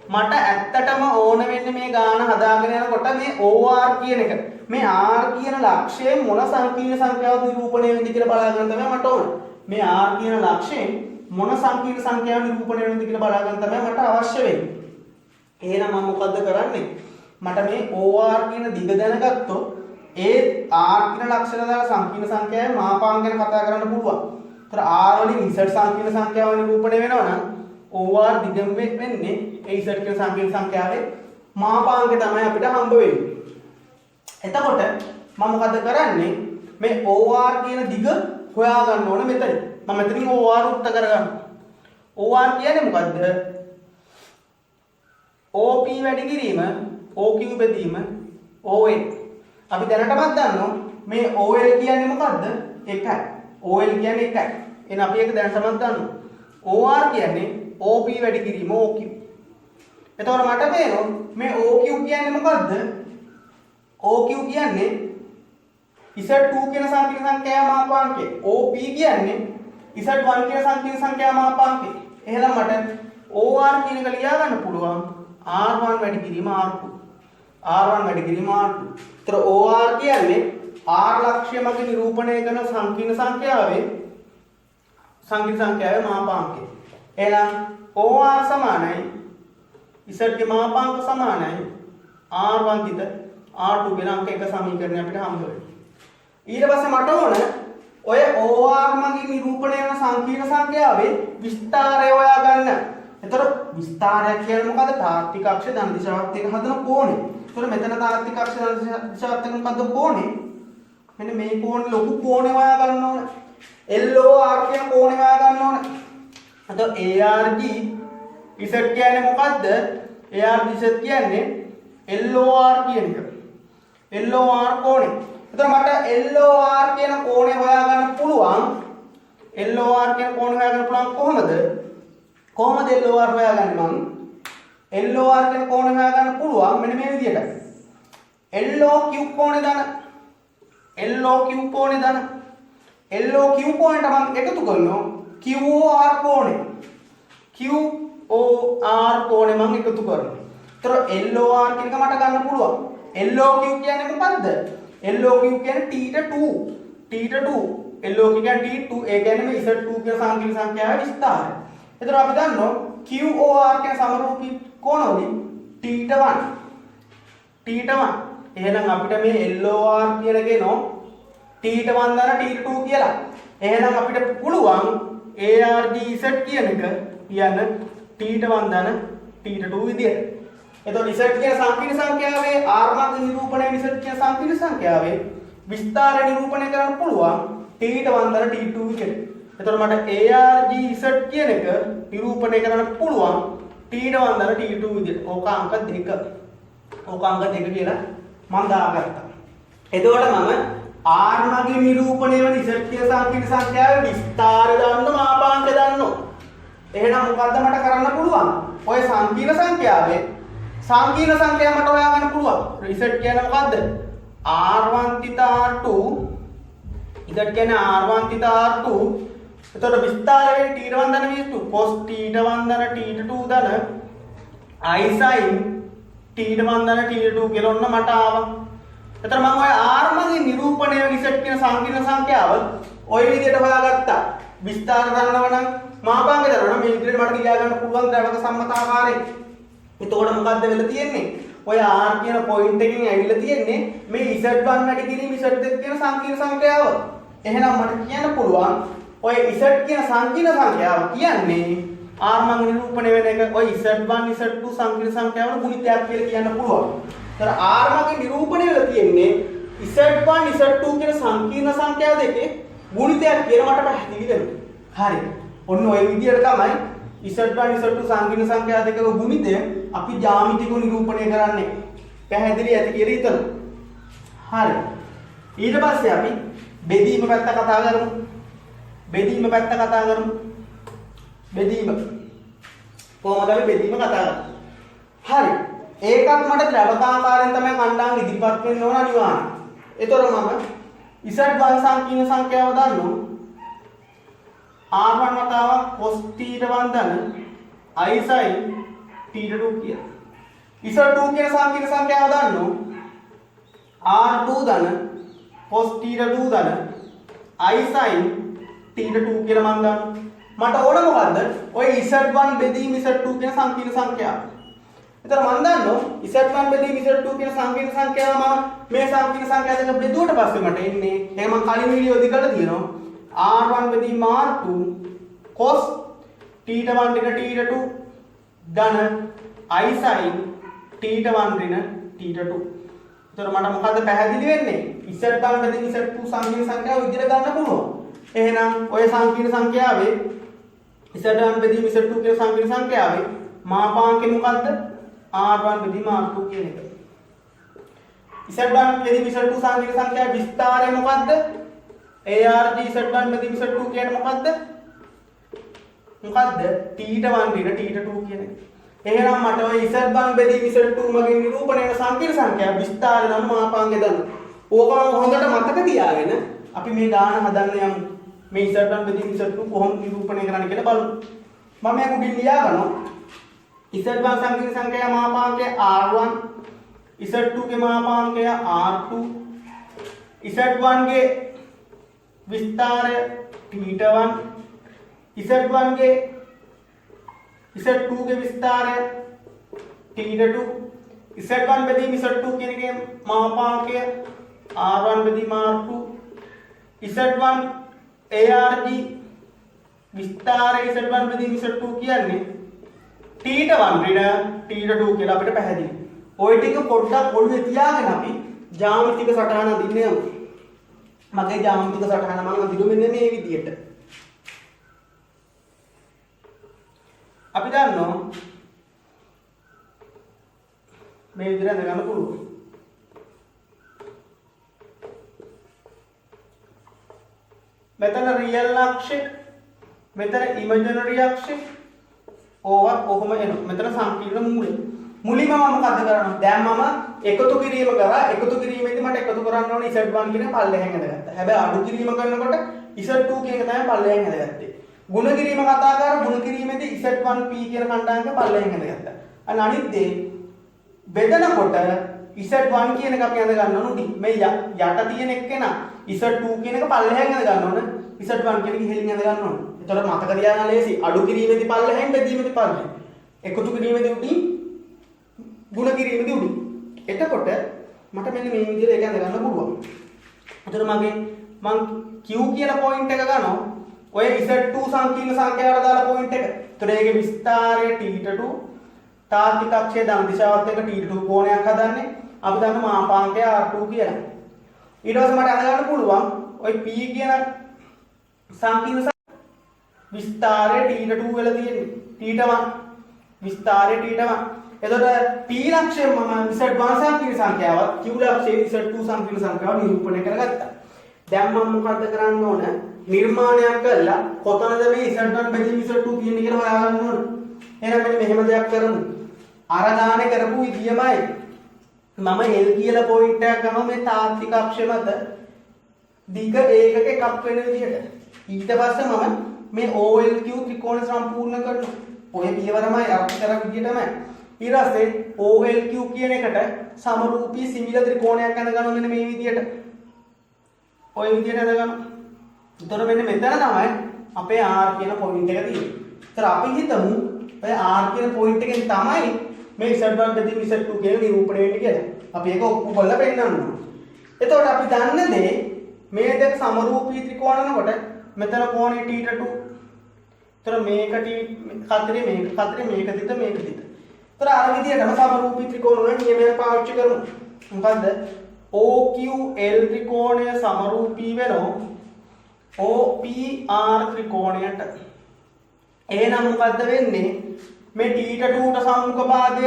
මට ඇත්තටම ඕන වෙන්නේ මේ ගාන හදාගෙන යනකොට මේ OR කියන එක මේ R කියන ලක්ෂයෙන් මොන සංකීර්ණ සංඛ්‍යාවක් නිරූපණය වෙන්නේ කියලා බලා ගන්න තමයි මට ඕන. මේ R කියන ලක්ෂයෙන් මොන සංකීර්ණ සංඛ්‍යාවක් නිරූපණය වෙන්නේ කියලා බලා ගන්න තමයි මට අවශ්‍ය වෙන්නේ. එහෙනම් මම මොකද්ද කරන්නේ? මට මේ OR කියන දිග දැනගත්තොත් ඒ R කියන ලක්ෂණ දාලා සංකීර්ණ සංඛ්‍යාවේ මාපාංක ගැන කතා කරන්න පුළුවන්. ඒතර R වලින් Z සංකීර්ණ සංඛ්‍යාව නිරූපණය වෙනවා නම් OR දිගම වෙන්නේ ඒ Z කියන සංකීර්ණ සංඛ්‍යාවේ මාපාංක තමයි අපිට හම්බ වෙන්නේ. එතකොට මම මොකද කරන්නේ මේ OR කියන දිග හොයා ගන්න ඕන මෙතන. මම මෙතනින් OR උත්ත කරගන්නවා. OR කියන්නේ මොකද්ද? OP වැඩි කිරීම, OQ බෙදීම, OL. අපි දැනටමත් දන්නවා මේ OL කියන්නේ මොකද්ද? 1යි. OL කියන්නේ 1යි. එහෙනම් අපි ඒක දැනටමත් දන්නවා. OR කියන්නේ OP වැඩි කිරීම, OQ. එතකොට මට පේනවා මේ OQ කියන්නේ මොකද්ද? OQ කියන්නේ Z2 කියන සංකීර්ණ සංඛ්‍යාව මාපාංකය. OP කියන්නේ Z1 කියන සංකීර්ණ සංඛ්‍යාව මාපාංකය. එහෙනම් මට OR කියන එක ලියා ගන්න පුළුවන් R1 වැඩි කිරීම R2. R1 වැඩි කිරීම R2. ඒතර OR කියන්නේ R ලක්ෂ්‍ය මගින් නිරූපණය කරන සංකීර්ණ සංඛ්‍යාවේ මාපාංකය. එහෙනම් OR සමානයි Z ගේ මාපාංක සමානයි R1 තිත R2 වෙන අංක එක සමීකරණය අපිට හම්බ වෙනවා. ඊට පස්සේ මට ඕන ඔය OR මගින් නිරූපණය වෙන සංකීර්ණ සංඛ්‍යාවේ විස්තරය හොයා ගන්න. එතකොට විස්තරයක් කියන්නේ මොකද්ද? තාත්වික අක්ෂ ධන දිශාවත් එක්ක හදන කෝණය. එතකොට මෙතන තාත්වික අක්ෂ ධන දිශාවත් එක්ක මොකද්ද කෝණය? මෙන්න මේ කෝණේ ලොකු කෝණේ හොයා ගන්න ඕන. LOR කියන කෝණේ හොයා ගන්න ඕන. එතකොට ARG Z කියන්නේ මොකද්ද? ARG Z කියන්නේ LOR කියන එක. LOR කෝණය. එතකොට මට LOR කියන කෝණය හොයා ගන්න පුළුවන්. LOR කියන කෝණය හොයා ගන්න පුළුවන් කොහොමද? කොහොමද LOR හොයාගන්නේ මම? LOR කියන කෝණය හොයා ගන්න පුළුවන් මෙන්න මේ විදිහට. LOQ කෝණය දාන. LOQ කෝණය දාන. LOQ කෝණයට මම එකතු කරනවා QOR කෝණය. QOR කෝණය මම එකතු කරනවා. ඒතර LOR කියන එක මට ගන්න පුළුවන්. LOQ කියන්නේ මොකද්ද? LOQ කියන්නේ θ2. θ2. LOQ කියන්නේ T2. ඒ කියන්නේ මේ Z2 කියන සංකීර්ණ සංඛ්‍යාවේ විස්තරය. එතකොට අපි දන්නවා QOR කියන සමරූපී කෝණවලින් θ1. එහෙනම් අපිට මේ LOR කියන ගෙනෝ θ1 දන θ2 කියලා. එහෙනම් අපිට පුළුවන් ARGZ කියන එක කියන්න θ1 දන θ2 විදියට. එතකොට Z කියන සංකීර්ණ සංඛ්‍යාවේ R මාර්ග නිරූපණය Z කියන සංකීර්ණ සංඛ්‍යාවේ විස්තර නිරූපණය කරන්න පුළුවන් θ1 දන θ2 විදියට. එතකොට මට ARGZ කියන එක නිරූපණය කරන්න පුළුවන් θ1 දන θ2 විදියට. ඕක අංක 2. ඕක අංක 2 කියලා මම දාගත්තා. එතකොට මම R මගේ නිරූපණය වෙන Z කියන සංකීර්ණ සංඛ්‍යාවේ විස්තර දාන්න මාපාංක දාන්නවා. එහෙනම් මොකද්ද මට කරන්න පුළුවන්? ඔය සංකීර්ණ සංඛ්‍යාවේ සංකීර්ණ සංඛ්‍යාව මට හොයාගන්න පුළුවන්. Z කියන්නේ මොකද්ද? R1 θ R2 Z කියන්නේ R1 θ R2. එතකොට විස්තර වෙන්නේ θ1 ධන V2 cos θ1 ධන θ2 ධන I sin θ1 ධන θ2 කියලා ඔන්න මට ආවා. එතකොට මම ඔය R මගේ නිරූපණය වෙන Z කියන සංකීර්ණ සංඛ්‍යාව ඔය විදිහට හොයාගත්තා. විස්තර ගන්නව නම් මාපාංක දරනවා මේ විදිහට මට කියා ගන්න පුළුවන් ද්‍රවක සම්මතාකාරයෙන්. එතකොට මොකද්ද වෙලා තියෙන්නේ? ඔය R කියන පොයින්ට් එකකින් ඇවිල්ලා තියෙන්නේ මේ Z1 වැඩි කිරීම Z2 කියන සංකීර්ණ සංඛ්‍යාව. එහෙනම් මට කියන්න පුළුවන් ඔය Z කියන සංකීර්ණ සංඛ්‍යාව කියන්නේ R මං නිරූපණය වෙන එක ඔය Z1 Z2 සංකීර්ණ සංඛ්‍යාවල ගුණිතයක් කියලා කියන්න පුළුවන්. ඒතර R මගේ නිරූපණය වෙලා තියෙන්නේ Z1 Z2 කියන සංකීර්ණ සංඛ්‍යාව දෙකේ ගුණිතයක් කියලා මට පැහැදිලි වෙනවා. හරි. ඔන්න ඔය විදිහට තමයි Z1 Z2 සංකීර්ණ සංඛ්‍යා දෙකක ගුණිතය අපි ජ්‍යාමිතිකව නිරූපණය කරන්නේ. පැහැදිලි ඇති කියලා හිතනවා. හරි. ඊට පස්සේ අපි බෙදීම පැත්ත කතා කරමු. බෙදීම පැත්ත කතා කරමු. බෙදීම. කොහොමද අපි බෙදීම කතා කරන්නේ? හරි. ඒකත් මට ද්‍රවකාකාරයෙන් තමයි කණ්ඩායම ඉදිරිපත් වෙන්න ඕන අනිවාර්යයෙන්. ඒතර මම Z1 සංකීර්ණ සංඛ්‍යාව දන්නවා. R1 වතාවක් cos θ1 ධන I sin θ2 කියලා. Z2 කියන සංකීර්ණ සංඛ්‍යාව දන්නවා. R2 ධන cos θ2 ධන I sin θ2 කියලා මම දන්නවා. මට ඕන මොකද්ද? ඔය Z1 බෙදීම Z2 කියන සංකීර්ණ සංඛ්‍යාව. එතන මම දන්නවා Z1 බෙදීම Z2 කියන සංකීර්ණ සංඛ්‍යාව මම මේ සංකීර්ණ සංඛ්‍යාව දෙක බෙදුවට පස්සේ මට එන්නේ ඒක මම කලින් වීඩියෝදී කරලා තියෙනවා. R1 බෙදීම R2 cos θ1 ඍණ θ2 ධන I sin θ1 ඍණ θ2. එතකොට මට මොකද්ද පැහැදිලි වෙන්නේ? Z1 බෙදීම Z2 සංකීර්ණ සංඛ්‍යාව විදිහට ගන්න පුළුවන්. එහෙනම් ඔය සංකීර්ණ සංඛ්‍යාවේ Z1 බෙදීම Z2 කියන සංකීර්ණ සංඛ්‍යාවේ මාපාංකය මොකද්ද? R1 බෙදීම R2 කියන එක. Z1 බෙදීම Z2 සංකීර්ණ සංඛ්‍යාවේ විස්තරය මොකද්ද? ARG Z1 බෙදීම Z2 කියන්නේ මොකද්ද? මොකද්ද? θ1 ඍණ θ2 කියන එක. එහෙනම් මට ඔය Z1 බෙදීම Z2 මගින් නිරූපණය වෙන සංකීර්ණ සංඛ්‍යාව විස්තරය නම් මාපාංකය දාන්න. ඕකම හොඳට මතක තියාගෙන අපි මේ ගාන හදන්න යමු. මේ Z1 බෙදීම Z2 කොහොමද නිරූපණය කරන්න කියලා බලමු. මම මේක උඩින් ලියා ගන්නවා. Z1 සංකීර්ණ සංඛ්‍යාව මාපාංකය R1, Z2 ගේ මාපාංකය R2, Z1 ගේ විස්තරය θ1, Z1 ගේ Z2 ගේ විස්තරය θ2, Z1 බෙදීම Z2 කියන එකේ මාපාංකය R1 බෙදීම R2, Z1 ARG විස්තරය Z1 බෙදීම Z2 කියන්නේ θ1 ඍණ θ2 කියලා අපිට පැහැදිලි. ওই ටික පොඩ්ඩක් ඔළුවේ තියාගෙන අපි ජ්‍යාමිතික සටහන අඳින්න යමු. මගේ ජ්‍යාමිතික සටහන මම අඳිනු මෙන්න මේ විදියට. අපි දන්නවා මේ විදිහට අඳ ගන්න පුළුවන්. මෙතන රියල් අක්ෂය, මෙතන ඉමේජිනරි අක්ෂය, ඕවා කොහොම එනවා. මෙතන සංකීර්ණ මූලය. මුලින්ම මම මොකද කරන්නේ? දැන් මම එකතු කිරීම කරා. එකතු කිරීමේදී මට එකතු කරන්න ඕනේ Z1 කියන පල්ලෙහෙන් ඇඳගත්තා. හැබැයි අඩු කිරීම කරනකොට Z2 කියන එක තමයි පල්ලෙහෙන් ඇඳගත්තේ. ගුණ කිරීම කතා කරා. ගුණ කිරීමේදී Z1P කියන කණ්ඩායමක පල්ලෙහෙන් ඇඳගත්තා. අනිත් දේ බෙදනකොට Z1 කියන එක අපි අඳ ගන්න ඕනේ. මේ යට තියෙන එක්කෙනා Z2 කියන එක පල්ලෙහෙන් අඳ ගන්න ඕනේ. Z1 කියන එක ඉහළින් අඳ ගන්න ඕනේ. එතකොට මතක තියාගන්න ලේසි. අඩු කිරීමේදී පල්ලෙහෙන්, බෙදීමේදී පල්ලෙහෙන්. එකතු කිරීමේදී උඩින්, ගුණ කිරීමේදී උඩින්. එතකොට මට මෙන්න මේ විදිහට ඒක අඳ ගන්න පුළුවන්. එතකොට මම Q කියන පොයින්ට් එක ගන්නවා. ඔය Z2 සංකීර්ණ සංඛ්‍යාවට දාලා පොයින්ට් එක. එතකොට ඒකේ විස්තරය θ2 තාත්වික අක්ෂයේ ධන දිශාවත් එක්ක θ2 කෝණයක් හදන්නේ. අපි දන්න මාපාංකය R2 කියලා. ඊට පස්සේ මට අඳ ගන්න පුළුවන් ඔය P කියන සංකීර්ණ විස්තරය θ2 වෙලා තියෙන්නේ. θ1 විස්තරය θ1. එතකොට P ලක්ෂයෙන් මම Z1 සංකීර්ණ සංඛ්‍යාවත් Q ලක්ෂයේ Z2 සංකීර්ණ සංඛ්‍යාව නිරූපණය කරගත්තා. දැන් මම මොකද කරන්න ඕන? නිර්මාණයක් කරලා කොතනද මේ Z1 බෙදීම Z2 තියෙන්නේ කියලා හොයාගන්න ඕන. එහෙනම් මෙන්න මෙහෙම දෙයක් කරමු. අර ගානේ කරපු විදියමයි මම L කියලා පොයින්ට් එකක් ගන්නවා මේ තාත්වික අක්ෂය මත දිග ඒකක එකක් වෙන විදියට. ඊට පස්සේ මම මේ OLQ ත්‍රිකෝණ සම්පූර්ණ කරනවා. ඔය පියවරමයි අර කරපු විදියටමයි. ඊට පස්සේ OLQ කියන එකට සමරූපී සිමිල ත්‍රිකෝණයක් අඳ ගන්නවා මෙන්න මේ විදියට. ඔය විදියට අඳ ගන්නවා. එතකොට මෙන්න මෙතන තමයි අපේ R කියන පොයින්ට් එක තියෙන්නේ. ඒතර අපි හිතමු ඔය R කියන පොයින්ට් එකෙන් තමයි මේ Z1 බෙදීම Z2 කියන නිරූපණය වෙන්නේ කියලා. අපි ඒක ඔප්පු කරලා පෙන්නන්න ඕනේ. එතකොට අපි දන්න දේ මේ දෙක සමරූපී ත්‍රිකෝණ වෙනකොට මෙතන කෝණය θ2. එතකොට මේක කතරේ මේක කතරේ මේක දිත මේක දිත. එතකොට අර විදියටම සමරූපී ත්‍රිකෝණ වල නියමයක් පාවිච්චි කරමු. මොකද්ද? OQL ත්‍රිකෝණය සමරූපී වෙනවා OPR ත්‍රිකෝණයට. එහෙනම් මොකද්ද වෙන්නේ? මේ θ2ට සම්මුඛ පාදය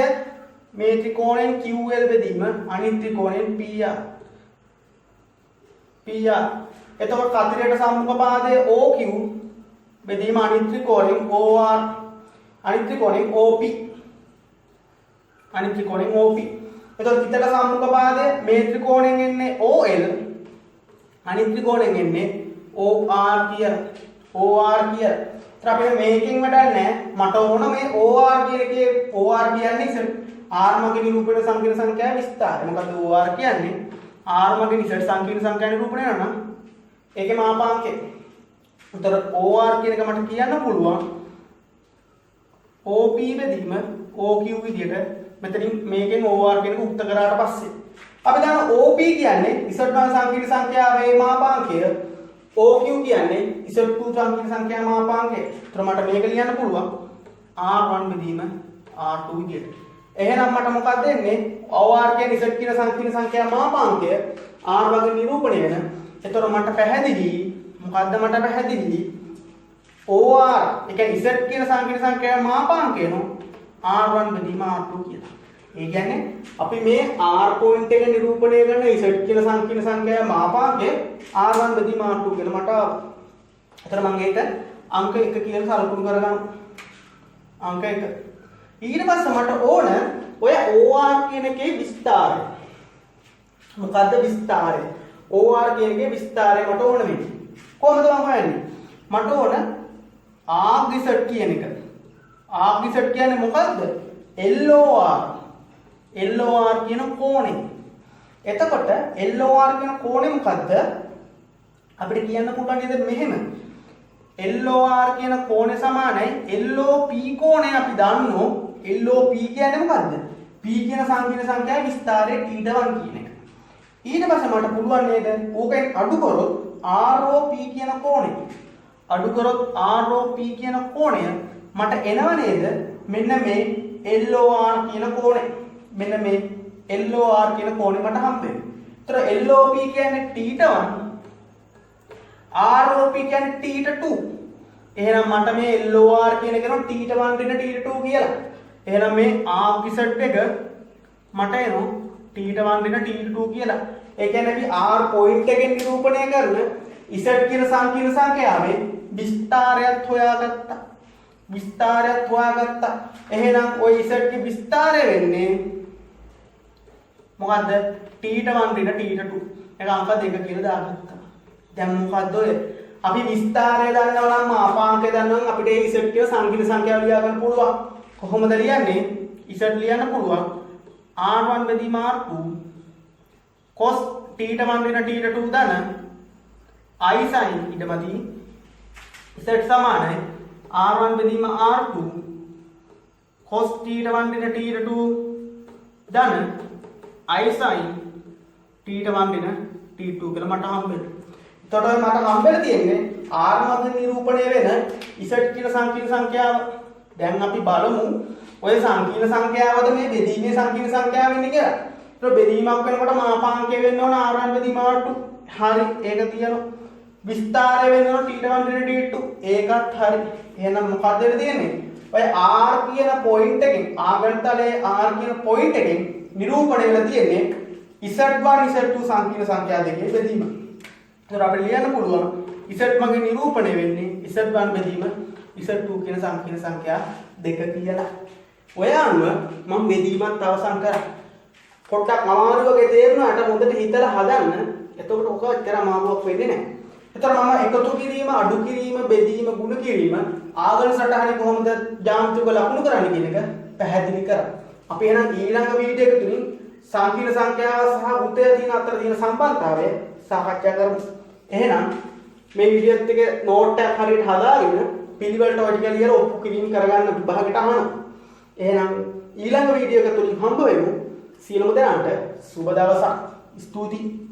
මේ ත්‍රිකෝණයෙන් QL බෙදීම අනිත් ත්‍රිකෝණයෙන් PR. එතකොට කතරේට සම්මුඛ පාදය OQ බෙදීම අනිත් ත්‍රිකෝණයෙන් OR අනිත් ත්‍රිකෝණයෙන් OP. අනිත් ත්‍රිකෝණයෙන් OP. එතකොට පිටට සම්මුඛ පාදය මේ ත්‍රිකෝණයෙන් එන්නේ OL අනිත් ත්‍රිකෝණයෙන් එන්නේ OR කියලා. අපේ මේකෙන් වැඩක් නැහැ. මට ඕන මේ OR කියන එකේ OR කියන්නේ ඉතින් R මගේ නිරූපණ සංකීර්ණ සංඛ්‍යාවේ විස්තරය. මොකද OR කියන්නේ R මගේ නිසට සංකීර්ණ සංඛ්‍යා නිරූපණය කරනවා නම් ඒකේ මාපාංකය. උතර OR කියන එක මට කියන්න පුළුවන් OP බෙදීම OQ විදියට මෙතනින් මේකෙන් OR කියන එක උක්ත කරාට පස්සේ අපි දන්නවා OP කියන්නේ Z1 සංකීර්ණ සංඛ්‍යාවේ මාපාංකය. OQ කියන්නේ Z2 සංකීර්ණ සංඛ්‍යා මාපාංකය. ඒතර මට මේක ලියන්න පුළුවන් R1 බෙදීම R2 විදියට. එහෙනම් මට මොකක්ද එන්නේ? OR කියන්නේ Z කියන සංකීර්ණ සංඛ්‍යා මාපාංකය R වගේ නිරූපණය වෙන. ඒතර මට පැහැදිලි මොකද්ද මට පැහැදිලි? OR ඒ කියන්නේ Z කියන සංකීර්ණ සංඛ්‍යා මාපාංකය නෝ R1 බෙදීම R2 කියලා. ඒ කියන්නේ අපි මේ R පොයින්ට් එක නිරූපණය කරන Z කියන සංකීර්ණ සංඛ්‍යාවේ මාපාංකය R1 බෙදීම R2 කියලා මට ආවා. එතන මම ඒක අංක 1 කියලා සලකුණු කරගන්නවා. අංක 1. ඊට පස්සේ මට ඕන ඔය OR කියන එකේ විස්තරය. මොකද්ද විස්තරය? OR කියන එකේ විස්තරය මට ඕන වෙන්නේ. කොහොමද මම හොයන්නේ? මට ඕන R Z කියන එක. R Z කියන්නේ මොකද්ද? LOR. LOR කියන කෝණය. එතකොට LOR කියන කෝණය මොකද්ද? අපිට කියන්න පුළුවන් නේද මෙහෙම. LOR කියන කෝණය සමානයි LOP කෝණය අපි දන්නෝ. LOP කියන්නේ මොකද්ද? P කියන සංකීර්ණ සංඛ්‍යාවේ විස්තරය θ1 කියන එක. ඊට පස්සේ මට පුළුවන් නේද? ඕකෙන් අඩු කරොත් ROP කියන කෝණය. අඩු කරොත් ROP කියන කෝණය මට එනව නේද? මෙන්න මේ LOR කියන කෝණය. මෙන්න මේ LOR කියන කෝණය මට හම්බ වෙනවා. ඒතර LOP කියන්නේ θ1 ROP කියන්නේ θ2. එහෙනම් මට මේ LOR කියන එක නෝ θ1 ඍණ θ2 කියලා. එහෙනම් මේ RZ එක මට එනවා θ1 ඍණ θ2 කියලා. ඒ කියන්නේ අපි R පොයින්ට් එකෙන් නිරූපණය කරන Z කියන සංකීර්ණ සංඛ්‍යාවේ විස්තරයත් හොයාගත්තා. එහෙනම් ওই Z ගේ විස්තරය වෙන්නේ මොකද්ද? θ1 ඍණ θ2. ඒක අංක 2 කියලා දාගත්තා. දැන් මොකද්ද ඔය? අපි විස්තරය දන්නවා නම් මාපාංකය දන්නවා නම් අපිට ඒ Z කියන සංකීර්ණ සංඛ්‍යාව ලියා ගන්න පුළුවන්. කොහොමද ලියන්නේ? Z ලියන්න පුළුවන් R1 බෙදීම R2 cos θ1 ඍණ θ2 ධන I sin ඊටමදී Z සමානයි R1 බෙදීම R2 cos θ1 ඍණ θ2 ධන I sin θ1 ඍණ θ2 කියලා මට හම්බෙන්නේ. එතකොට මට හම්බෙලා තියෙන්නේ R මත නිරූපණය වෙන Z කියන සංකීර්ණ සංඛ්‍යාව. දැන් අපි බලමු ඔය සංකීර්ණ සංඛ්‍යාවද මේ බෙදීමේ සංකීර්ණ සංඛ්‍යාව වෙන්නේ කියලා. ඒතර බෙදීමක් වෙනකොට මාපාංකය වෙන්න ඕන R1 බෙදීම R2. හරි ඒක තියෙනවා. විස්තරය වෙන්න ඕන θ1 ඍණ θ2. ඒකත් හරි. එහෙනම් මොකද වෙලා තියෙන්නේ? ඔය R කියන පොයින්ට් එකෙන් ආගන්තලයේ R කියන පොයින්ට් එකෙන් නිරූපණය වෙලා තියෙන්නේ Z1 Z2 සංකීර්ණ සංඛ්‍යා දෙකේ බෙදීම. ඒතර අපිට ලියන්න පුළුවන් Z මගේ නිරූපණය වෙන්නේ Z1 බෙදීම Z2 කියන සංකීර්ණ සංඛ්‍යා දෙක කියලා. ඔය අනුව මම බෙදීමත් අවසන් කරා. පොඩ්ඩක් අමාරු වගේ තේරුණාට හොඳට හිතලා හදන්න. එතකොට ඔක ඇත්තට අමාරුවක් වෙන්නේ නැහැ. එතකොට මම එකතු කිරීම, අඩු කිරීම, බෙදීම, ගුණ කිරීම ආගල සටහනේ කොහොමද ජ්‍යාමිතික ලකුණු කරන්නේ කියන එක පැහැදිලි කරා. අපි එහෙනම් ඊළඟ වීඩියෝ එක තුලින් සංකීර්ණ සංඛ්‍යාව සහ වෘත්තය තියෙන අතර තියෙන සම්බන්ධතාවය සාකච්ඡා කරමු. එහෙනම් මේ වීඩියෝ එකේ නෝට් එකක් හරියට හදාගෙන පිළිවෙලට ඔය ටික ලියලා ඔප්පු කිරීම කරගන්න විභාගෙට අහනවා. එහෙනම් ඊළඟ වීඩියෝ එක තුලින් හම්බ වෙමු. සියලුම දෙනාට සුබ දවසක්. ස්තුතියි.